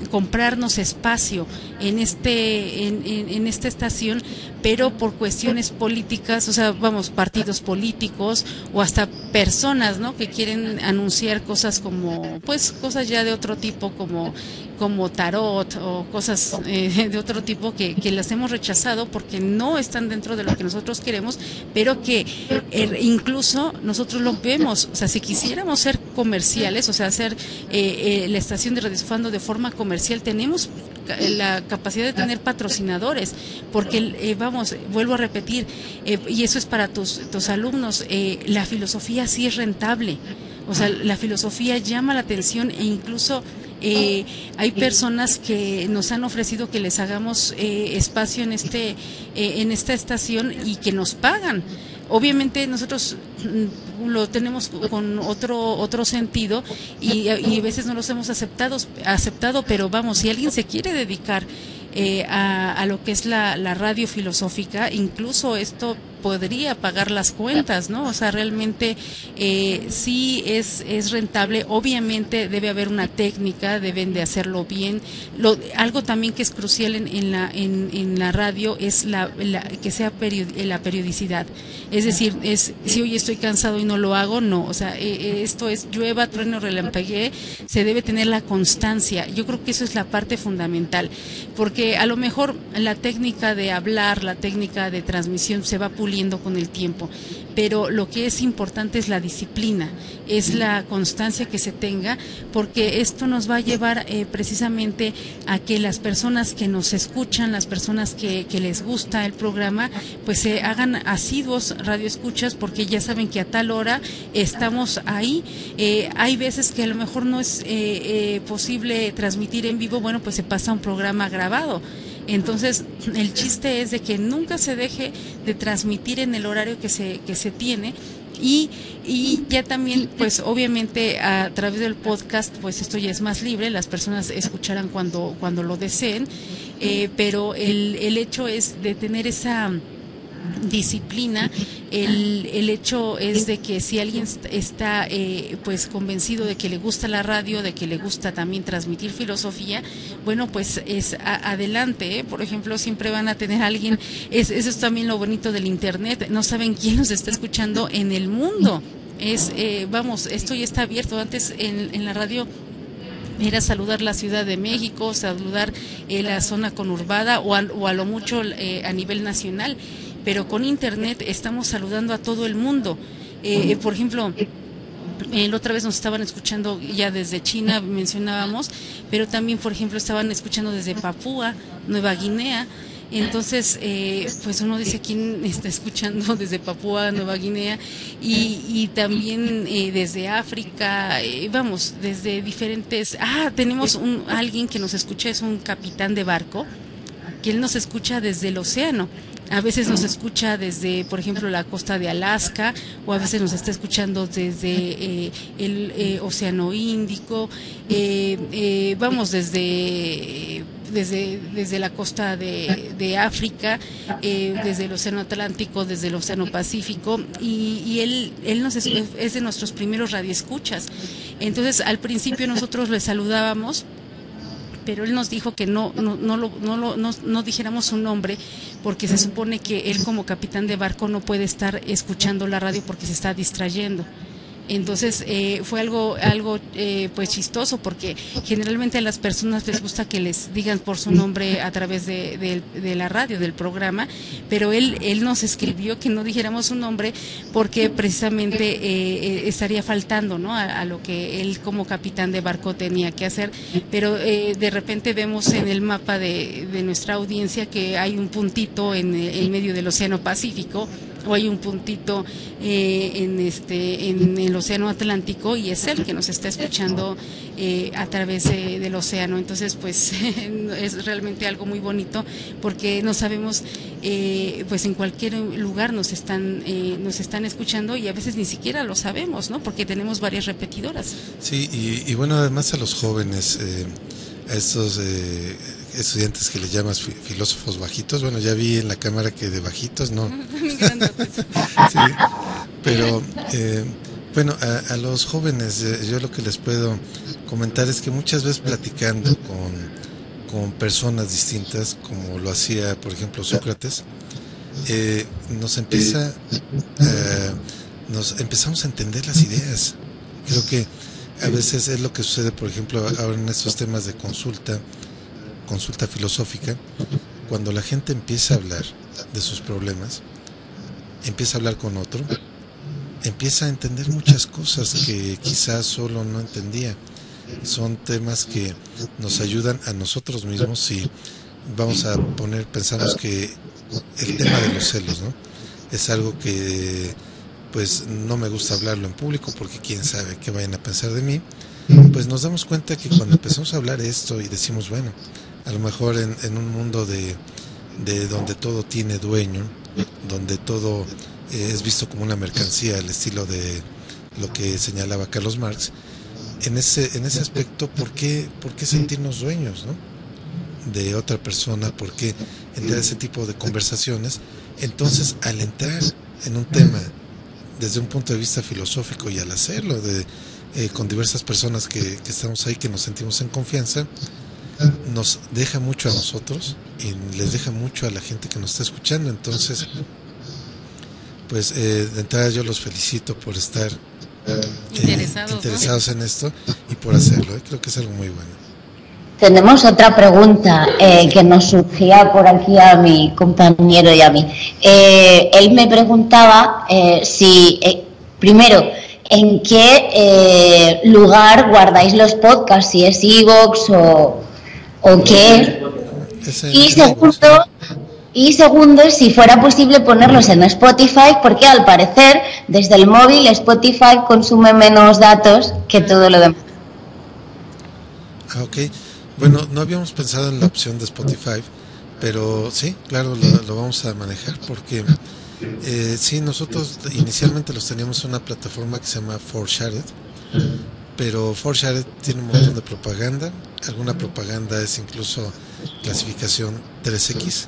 comprarnos espacio en esta estación, pero por cuestiones políticas, o sea, vamos, partidos políticos o hasta personas, ¿no?, que quieren anunciar cosas como, pues, cosas ya de otro tipo como tarot o cosas de otro tipo que las hemos rechazado porque no están dentro de lo que nosotros queremos, pero que incluso nosotros lo vemos, o sea, si quisiéramos ser comerciales, o sea, hacer la estación de Radio Sofando de forma comercial, tenemos la capacidad de tener patrocinadores, porque vamos, vuelvo a repetir, y eso es para tus alumnos, la filosofía sí es rentable, o sea, la filosofía llama la atención e incluso hay personas que nos han ofrecido que les hagamos espacio en esta estación y que nos pagan. Obviamente nosotros lo tenemos con otro sentido y a veces no los hemos aceptado, pero vamos, si alguien se quiere dedicar a lo que es la radio filosófica, incluso esto podría pagar las cuentas, ¿no? O sea, realmente sí es rentable. Obviamente debe haber una técnica, deben de hacerlo bien. Algo también que es crucial en la radio es que sea la periodicidad. Es decir, si hoy estoy cansado y no lo hago, no. O sea, esto es llueva, trueno, relampaguee, se debe tener la constancia. Yo creo que eso es la parte fundamental, porque a lo mejor la técnica de hablar, la técnica de transmisión se va puliendo con el tiempo, pero lo que es importante es la disciplina, es la constancia que se tenga, porque esto nos va a llevar precisamente a que las personas que nos escuchan, las personas que les gusta el programa, pues se hagan asiduos radioescuchas, porque ya saben que a tal hora estamos ahí. Hay veces que a lo mejor no es posible transmitir en vivo, bueno, pues se pasa un programa grabado. Entonces, el chiste es de que nunca se deje de transmitir en el horario que se tiene y ya también, pues obviamente a través del podcast, pues esto ya es más libre, las personas escucharán cuando lo deseen, pero el hecho es de tener esa disciplina. El hecho es de que si alguien está pues convencido de que le gusta la radio, de que le gusta también transmitir filosofía, bueno, pues es adelante, Por ejemplo, siempre van a tener a alguien, eso es también lo bonito del internet, no saben quién nos está escuchando en el mundo. Vamos, esto ya está abierto. Antes en la radio era saludar la Ciudad de México, saludar la zona conurbada o a lo mucho a nivel nacional, pero con internet estamos saludando a todo el mundo. Por ejemplo, la otra vez nos estaban escuchando ya desde China, mencionábamos, pero también, por ejemplo, estaban escuchando desde Papúa Nueva Guinea. Entonces, pues uno dice quién está escuchando desde Papúa Nueva Guinea y también desde África, vamos, desde diferentes. Tenemos alguien que nos escucha, es un capitán de barco, que él nos escucha desde el océano. A veces nos escucha desde, por ejemplo, la costa de Alaska, o a veces nos está escuchando desde el Océano Índico, vamos, desde la costa de África, desde el Océano Atlántico, desde el Océano Pacífico, y él es de nuestros primeros radioescuchas. Entonces, al principio nosotros le saludábamos, pero él nos dijo que no dijéramos su nombre, porque se supone que él como capitán de barco no puede estar escuchando la radio porque se está distrayendo. Entonces fue algo pues chistoso, porque generalmente a las personas les gusta que les digan por su nombre a través de la radio, del programa, pero él nos escribió que no dijéramos su nombre porque precisamente estaría faltando, ¿no?, a lo que él como capitán de barco tenía que hacer. Pero de repente vemos en el mapa de nuestra audiencia que hay un puntito en medio del Océano Pacífico, o hay un puntito en el Océano Atlántico, y es él que nos está escuchando a través del océano. Entonces pues es realmente algo muy bonito, porque no sabemos, pues en cualquier lugar nos están escuchando, y a veces ni siquiera lo sabemos, ¿no?, porque tenemos varias repetidoras. Sí, y bueno, además a los jóvenes, a estos estudiantes que le llamas filósofos bajitos, bueno, ya vi en la cámara que de bajitos no. Sí, pero bueno, a los jóvenes yo lo que les puedo comentar es que muchas veces platicando con personas distintas, como lo hacía por ejemplo Sócrates, nos empezamos a entender las ideas. Creo que a veces es lo que sucede, por ejemplo, ahora en estos temas de consulta filosófica, cuando la gente empieza a hablar de sus problemas, empieza a hablar con otro, empieza a entender muchas cosas que quizás solo no entendía. Son temas que nos ayudan a nosotros mismos. Si vamos a pensamos que el tema de los celos, ¿no?, es algo que pues no me gusta hablarlo en público porque quién sabe qué vayan a pensar de mí. Pues nos damos cuenta que cuando empezamos a hablar esto y decimos, bueno, a lo mejor en un mundo de donde todo tiene dueño, donde todo es visto como una mercancía, al estilo de lo que señalaba Carlos Marx, en ese aspecto, ¿por qué sentirnos dueños, ¿no?, de otra persona? ¿Por qué entrar a ese tipo de conversaciones? Entonces, al entrar en un tema desde un punto de vista filosófico, y al hacerlo con diversas personas que estamos ahí, que nos sentimos en confianza, nos deja mucho a nosotros y les deja mucho a la gente que nos está escuchando. Entonces, pues de entrada yo los felicito por estar interesados, ¿no?, en esto, y por hacerlo. Creo que es algo muy bueno. Tenemos otra pregunta que nos surgía por aquí a mi compañero y a mí. Él me preguntaba si, primero, ¿en qué lugar guardáis los podcasts? Si es iVoox o qué. Y segundo, si fuera posible ponerlos en Spotify, porque al parecer desde el móvil Spotify consume menos datos que todo lo demás. Ok. Bueno, no habíamos pensado en la opción de Spotify, pero sí, claro, lo vamos a manejar, porque sí, nosotros inicialmente los teníamos en una plataforma que se llama 4Shared, pero 4Shared tiene un montón de propaganda. Alguna propaganda es incluso clasificación 3X.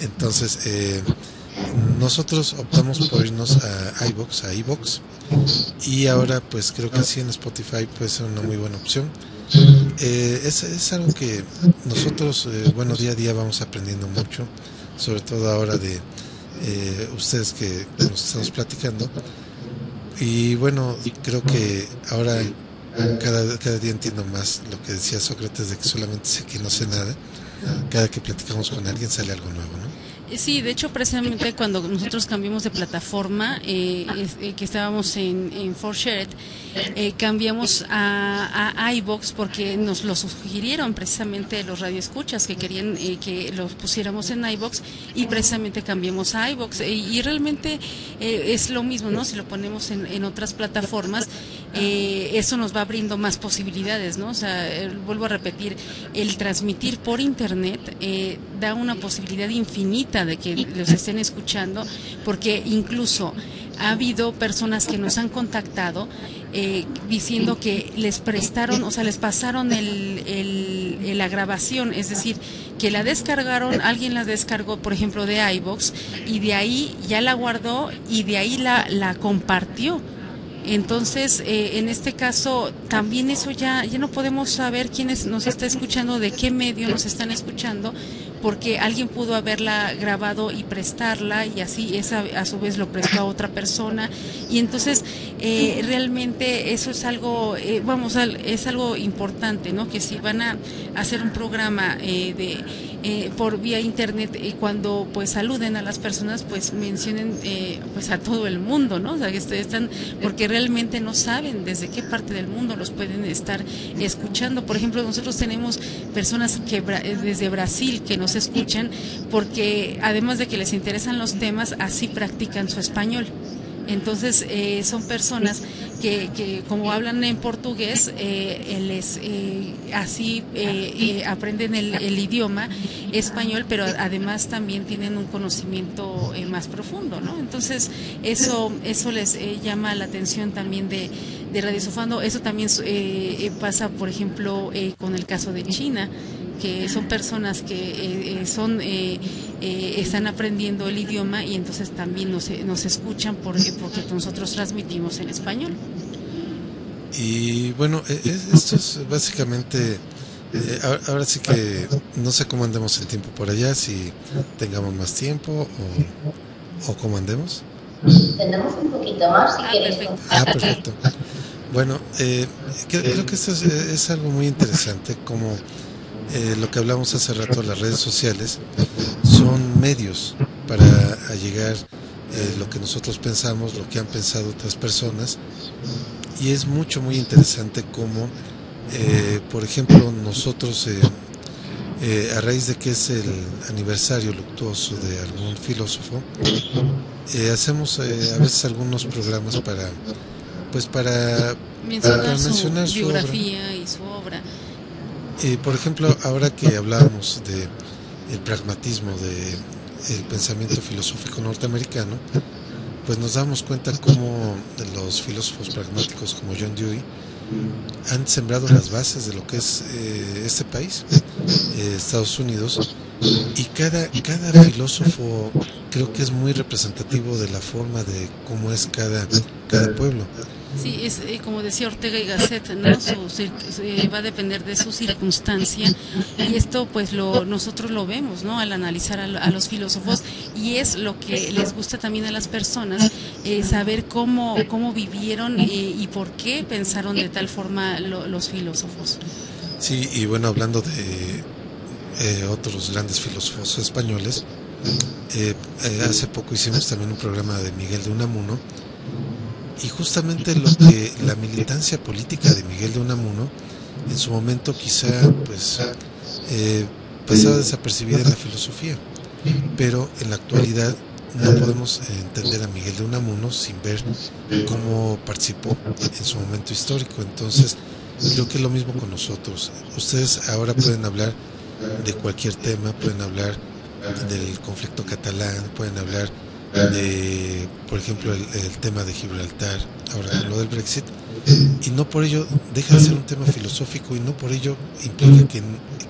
Entonces nosotros optamos por irnos a iVoox, y ahora pues creo que sí, en Spotify puede ser una muy buena opción. Es algo que nosotros bueno, día a día vamos aprendiendo mucho, sobre todo ahora de ustedes que nos estamos platicando. Y bueno, creo que ahora cada día entiendo más lo que decía Sócrates, de que solamente sé que no sé nada. Cada que platicamos con alguien sale algo nuevo, ¿no? Sí, de hecho, precisamente cuando nosotros cambiamos de plataforma, que estábamos en 4Shared, cambiamos a iVoox porque nos lo sugirieron precisamente los radioescuchas que querían que los pusiéramos en iVoox, y precisamente cambiamos a iVoox, y realmente es lo mismo, ¿no? Si lo ponemos en otras plataformas, eso nos va abriendo más posibilidades, ¿no? O sea, vuelvo a repetir, el transmitir por internet da una posibilidad infinita de que los estén escuchando, porque incluso ha habido personas que nos han contactado diciendo que les prestaron, o sea, les pasaron la grabación, es decir, que la descargaron, alguien la descargó, por ejemplo, de iVoox, y de ahí ya la guardó y de ahí la compartió. Entonces, en este caso, también eso ya no podemos saber quién nos está escuchando, de qué medio nos están escuchando, porque alguien pudo haberla grabado y prestarla, y así esa a su vez lo prestó a otra persona, y entonces realmente eso es algo, es algo importante, ¿no? Que si van a hacer un programa por vía internet, cuando pues saluden a las personas, pues mencionen pues a todo el mundo, ¿no? O sea, que están, porque realmente no saben desde qué parte del mundo los pueden estar escuchando. Por ejemplo, nosotros tenemos personas que desde Brasil que nos escuchan, porque además de que les interesan los temas, así practican su español. Entonces son personas que como hablan en portugués, así aprenden el idioma español, pero además también tienen un conocimiento más profundo, ¿no? Entonces eso les llama la atención también de Radio Sofando. Eso también pasa, por ejemplo, con el caso de China, que son personas que están aprendiendo el idioma, y entonces también nos escuchan porque nosotros transmitimos en español. Y bueno, esto es básicamente, ahora sí que no sé cómo andemos el tiempo por allá, si tengamos más tiempo o cómo andemos. Tenemos un poquito más si quieres. Perfecto. Bueno, creo que esto es algo muy interesante, como lo que hablamos hace rato, las redes sociales son medios para llegar lo que nosotros pensamos, lo que han pensado otras personas, y es muy interesante como, por ejemplo, nosotros a raíz de que es el aniversario luctuoso de algún filósofo, hacemos a veces algunos programas para mencionar su biografía y su obra. Por ejemplo, ahora que hablábamos de el pragmatismo del pensamiento filosófico norteamericano, pues nos damos cuenta cómo los filósofos pragmáticos como John Dewey han sembrado las bases de lo que es este país, Estados Unidos, y cada filósofo creo que es muy representativo de la forma de cómo es cada pueblo. Sí, es como decía Ortega y Gasset, ¿no? Va a depender de su circunstancia, y esto pues nosotros lo vemos, ¿no? Al analizar a los filósofos, y es lo que les gusta también a las personas, saber cómo vivieron y por qué pensaron de tal forma los filósofos. Sí, y bueno, hablando de otros grandes filósofos españoles, hace poco hicimos también un programa de Miguel de Unamuno, y justamente lo que la militancia política de Miguel de Unamuno en su momento quizá pues pasaba desapercibida en la filosofía, pero en la actualidad no podemos entender a Miguel de Unamuno sin ver cómo participó en su momento histórico. Entonces creo que es lo mismo con nosotros. Ustedes ahora pueden hablar de cualquier tema, pueden hablar del conflicto catalán, pueden hablar de, por ejemplo, el tema de Gibraltar, ahora con lo del Brexit, y no por ello deja de ser un tema filosófico, y no por ello implica que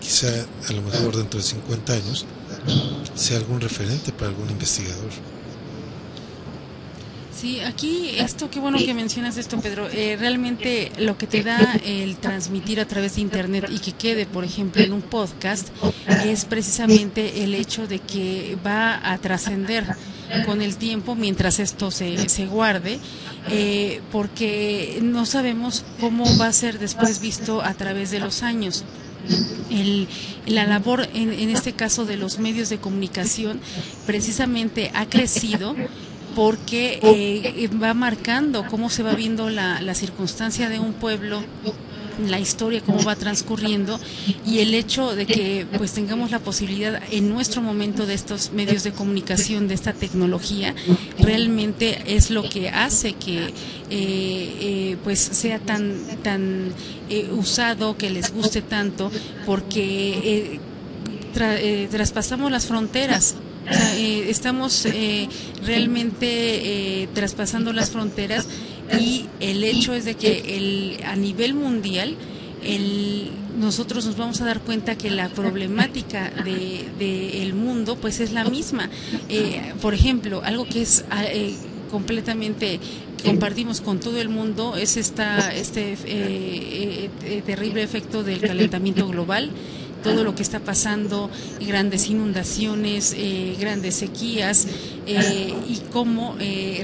quizá a lo mejor dentro de 50 años sea algún referente para algún investigador. Sí, aquí qué bueno que mencionas esto, Pedro. Realmente lo que te da el transmitir a través de internet y que quede, por ejemplo, en un podcast, es precisamente el hecho de que va a trascender con el tiempo mientras esto se guarde, porque no sabemos cómo va a ser después visto a través de los años. La labor en este caso de los medios de comunicación precisamente ha crecido porque va marcando cómo se va viendo la circunstancia de un pueblo, la historia, cómo va transcurriendo, y el hecho de que pues tengamos la posibilidad en nuestro momento de estos medios de comunicación, de esta tecnología, realmente es lo que hace que pues sea tan usado, que les guste tanto, porque traspasamos las fronteras. O sea, estamos realmente traspasando las fronteras, y el hecho es de que a nivel mundial nosotros nos vamos a dar cuenta que la problemática del mundo pues es la misma. Por ejemplo, algo que es completamente compartimos con todo el mundo es este terrible efecto del calentamiento global, todo lo que está pasando, grandes inundaciones, grandes sequías, y cómo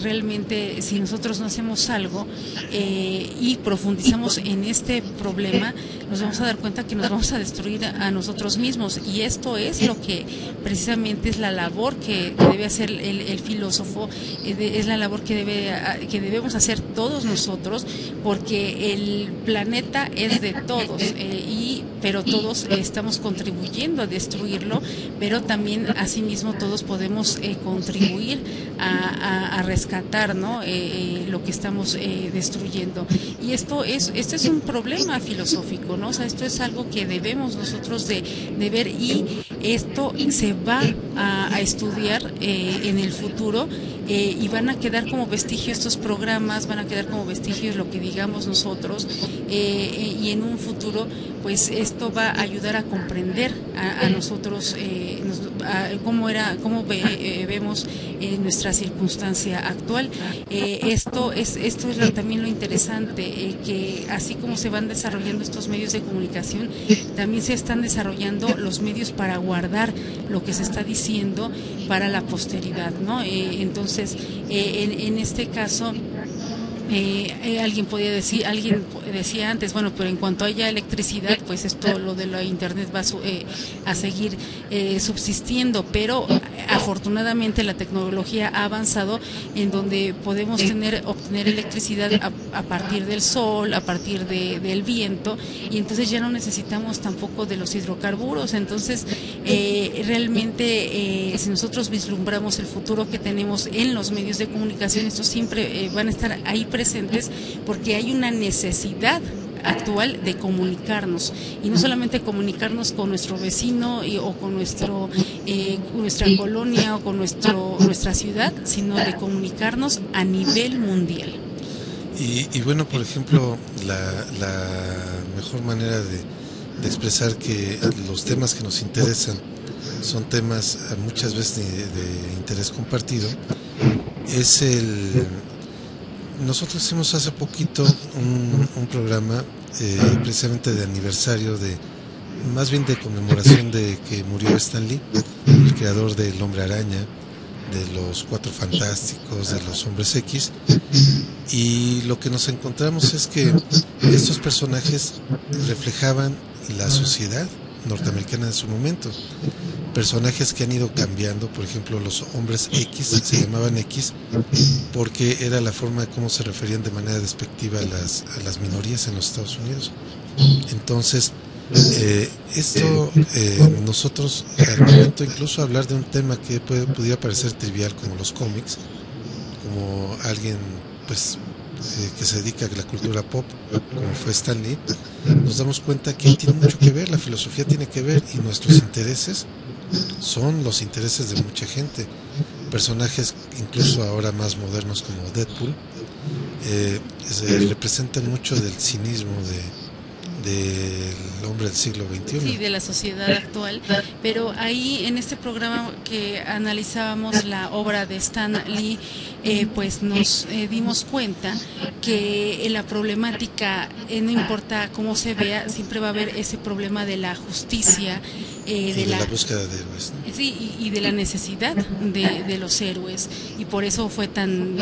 realmente si nosotros no hacemos algo y profundizamos en este problema, nos vamos a dar cuenta que nos vamos a destruir a nosotros mismos, y esto es lo que precisamente es la labor que debe hacer el filósofo, es la labor que debemos hacer todos nosotros, porque el planeta es de todos, pero todos estamos contribuyendo a destruirlo, pero también asimismo todos podemos contribuir a rescatar, ¿no? Lo que estamos destruyendo. Y esto es un problema filosófico, ¿no? O sea, esto es algo que debemos nosotros de ver, y esto se va a estudiar en el futuro, y van a quedar como vestigios estos programas, van a quedar como vestigios lo que digamos nosotros, y en un futuro pues esto va a ayudar a comprender a nosotros cómo vemos nuestra circunstancia actual. Esto es también lo interesante, que así como se van desarrollando estos medios de comunicación, también se están desarrollando los medios para guardar lo que se está diciendo para la posteridad, ¿no? Entonces, en este caso, alguien decía antes, bueno, pero en cuanto haya electricidad, pues esto, lo de la internet va a seguir subsistiendo, pero afortunadamente la tecnología ha avanzado en donde podemos obtener electricidad a partir del sol, a partir del viento, y entonces ya no necesitamos tampoco de los hidrocarburos. Entonces realmente si nosotros vislumbramos el futuro que tenemos en los medios de comunicación, estos siempre van a estar ahí presentes, porque hay una necesidad actual de comunicarnos, y no solamente comunicarnos con nuestro vecino o con nuestra colonia o con nuestra ciudad, sino de comunicarnos a nivel mundial. Y bueno, por ejemplo, la mejor manera de expresar que los temas que nos interesan son temas muchas veces de interés compartido es nosotros hicimos hace poquito un programa precisamente de aniversario, más bien de conmemoración de que murió Stan Lee, el creador del Hombre Araña, de los Cuatro Fantásticos, de los Hombres X, y lo que nos encontramos es que estos personajes reflejaban la sociedad norteamericana en su momento, personajes que han ido cambiando. Por ejemplo, los Hombres X se llamaban X porque era la forma de cómo se referían de manera despectiva a las minorías en los Estados Unidos. Entonces nosotros al momento incluso hablar de un tema que pudiera parecer trivial como los cómics, como alguien pues que se dedica a la cultura pop, como fue Stan Lee, nos damos cuenta que tiene mucho que ver, la filosofía tiene que ver, y nuestros intereses son los intereses de mucha gente. Personajes incluso ahora más modernos como Deadpool representan mucho del cinismo del hombre del siglo XXI. Sí, de la sociedad actual. Pero ahí en este programa que analizábamos la obra de Stan Lee, pues nos dimos cuenta que en la problemática, no importa cómo se vea, siempre va a haber ese problema de la justicia, de la búsqueda de héroes, ¿no? Sí, y de la necesidad de los héroes, y por eso fue tan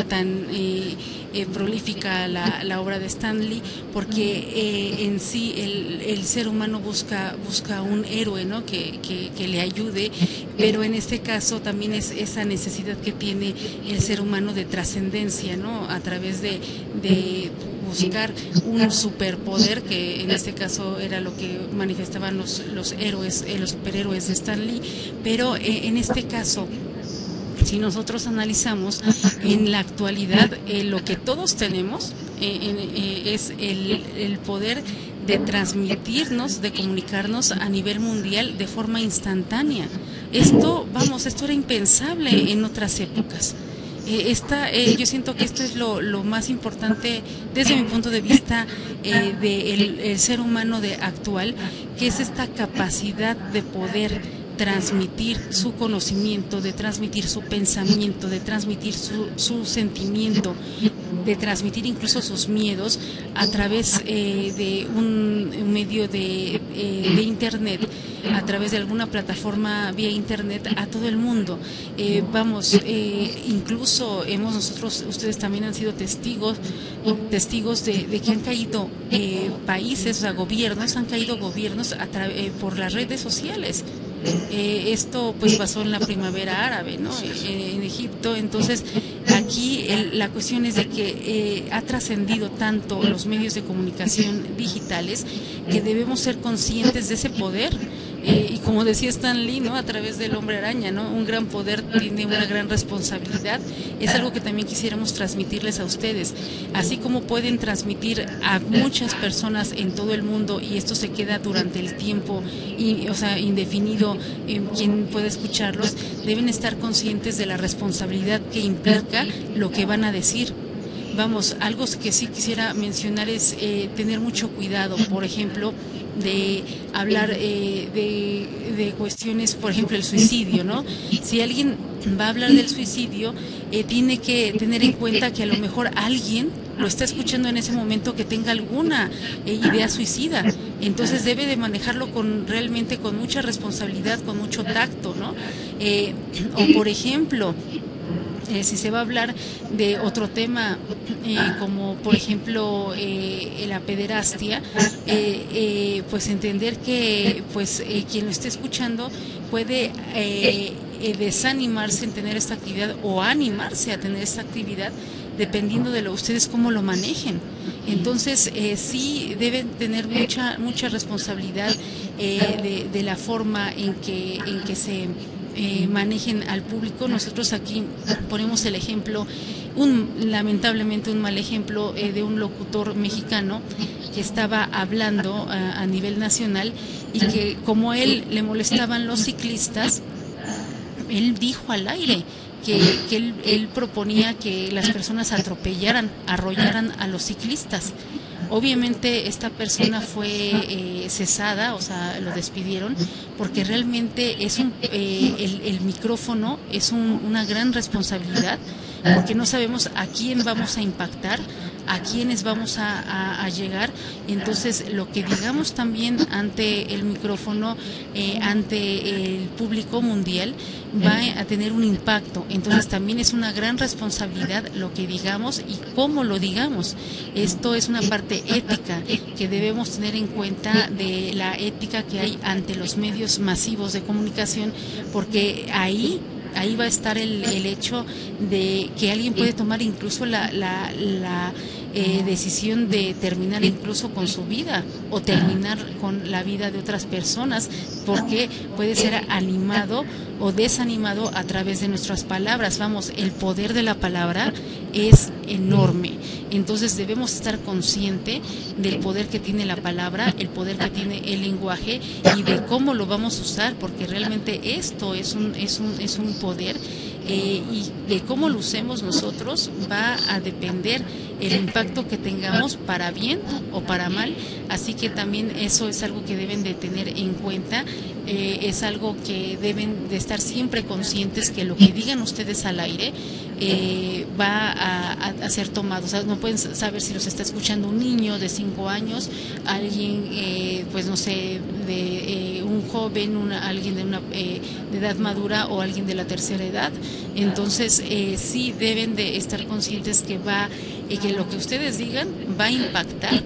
prolífica la obra de Stan Lee, porque en sí el ser humano busca un héroe, ¿no? que le ayude, pero en este caso también es esa necesidad que tiene el ser humano de trascendencia, ¿no? A través de buscar un superpoder, que en este caso era lo que manifestaban los héroes, los superhéroes de Stan Lee. Pero en este caso, si nosotros analizamos en la actualidad, lo que todos tenemos es el poder de transmitirnos, de comunicarnos a nivel mundial de forma instantánea. Esto era impensable en otras épocas. Yo siento que esto es lo más importante desde mi punto de vista del ser humano actual, que es esta capacidad de poder transmitir su conocimiento, de transmitir su pensamiento, de transmitir su sentimiento, de transmitir incluso sus miedos a través de un medio de internet, a través de alguna plataforma vía internet a todo el mundo. Incluso ustedes también han sido testigos de que han caído países, o sea, gobiernos por las redes sociales. Esto pues pasó en la primavera árabe, ¿no? En Egipto. Entonces aquí la cuestión es de que ha trascendido tanto los medios de comunicación digitales que debemos ser conscientes de ese poder. Y como decía Stan Lee, ¿no? A través del Hombre Araña, ¿no? Un gran poder tiene una gran responsabilidad. Es algo que también quisiéramos transmitirles a ustedes. Así como pueden transmitir a muchas personas en todo el mundo y esto se queda durante el tiempo, indefinido, quien puede escucharlos, deben estar conscientes de la responsabilidad que implica lo que van a decir. Algo que sí quisiera mencionar es tener mucho cuidado, por ejemplo, de hablar de cuestiones, por ejemplo, el suicidio, ¿no? Si alguien va a hablar del suicidio, tiene que tener en cuenta que a lo mejor alguien lo está escuchando en ese momento que tenga alguna idea suicida. Entonces debe de manejarlo realmente con mucha responsabilidad, con mucho tacto, ¿no? O por ejemplo, si se va a hablar de otro tema, como por ejemplo la pederastia, pues entender que quien lo esté escuchando puede desanimarse en tener esta actividad o animarse a tener esta actividad, dependiendo de ustedes cómo lo manejen. Entonces sí deben tener mucha responsabilidad de la forma en que se manejen al público. Nosotros aquí ponemos el ejemplo, lamentablemente un mal ejemplo, de un locutor mexicano que estaba hablando a nivel nacional y que como a él le molestaban los ciclistas, él dijo al aire que él proponía que las personas arrollaran a los ciclistas. Obviamente esta persona fue cesada, o sea, lo despidieron, porque realmente el micrófono es una gran responsabilidad, porque no sabemos a quién vamos a impactar, a quiénes vamos a llegar. Entonces lo que digamos también ante el micrófono, ante el público mundial, va a tener un impacto. Entonces también es una gran responsabilidad lo que digamos y cómo lo digamos. Esto es una parte ética que debemos tener en cuenta, de la ética que hay ante los medios masivos de comunicación, porque ahí va a estar el hecho de que alguien puede tomar incluso la decisión de terminar incluso con su vida o terminar con la vida de otras personas, porque puede ser animado o desanimado a través de nuestras palabras. El poder de la palabra es enorme. Entonces debemos estar conscientes del poder que tiene la palabra, el poder que tiene el lenguaje y de cómo lo vamos a usar, porque realmente esto es un poder. Y de cómo lo usemos nosotros va a depender el impacto que tengamos, para bien o para mal. Así que también eso es algo que deben de tener en cuenta. Es algo que deben de estar siempre conscientes, que lo que digan ustedes al aire va a ser tomado. O sea, no pueden saber si los está escuchando un niño de 5 años, alguien, pues no sé, de un joven, alguien de edad madura o alguien de la tercera edad. Entonces sí deben de estar conscientes que que lo que ustedes digan va a impactar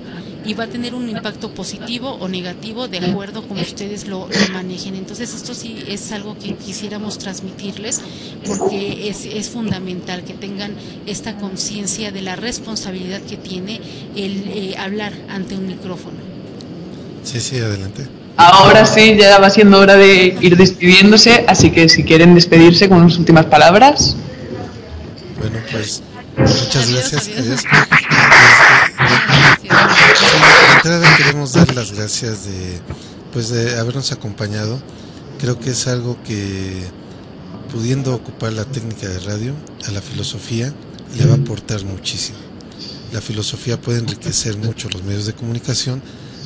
y va a tener un impacto positivo o negativo de acuerdo como ustedes lo manejen. Entonces esto sí es algo que quisiéramos transmitirles, porque es fundamental que tengan esta conciencia de la responsabilidad que tiene el hablar ante un micrófono. Sí, adelante. Ahora sí, ya va siendo hora de ir despidiéndose, así que si quieren despedirse con unas últimas palabras. Bueno, pues muchas gracias. Adiós. De entrada queremos dar las gracias de habernos acompañado. Creo que es algo que, pudiendo ocupar la técnica de radio, a la filosofía le va a aportar muchísimo. La filosofía puede enriquecer mucho los medios de comunicación,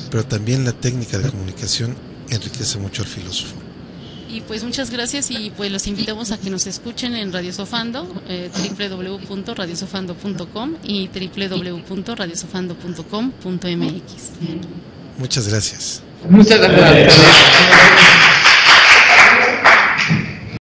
pero también la técnica de comunicación enriquece mucho al filósofo. Y pues muchas gracias y pues los invitamos a que nos escuchen en Radio Sofando, www.radiosofando.com y www.radiosofando.com.mx. Muchas gracias. Muchas gracias.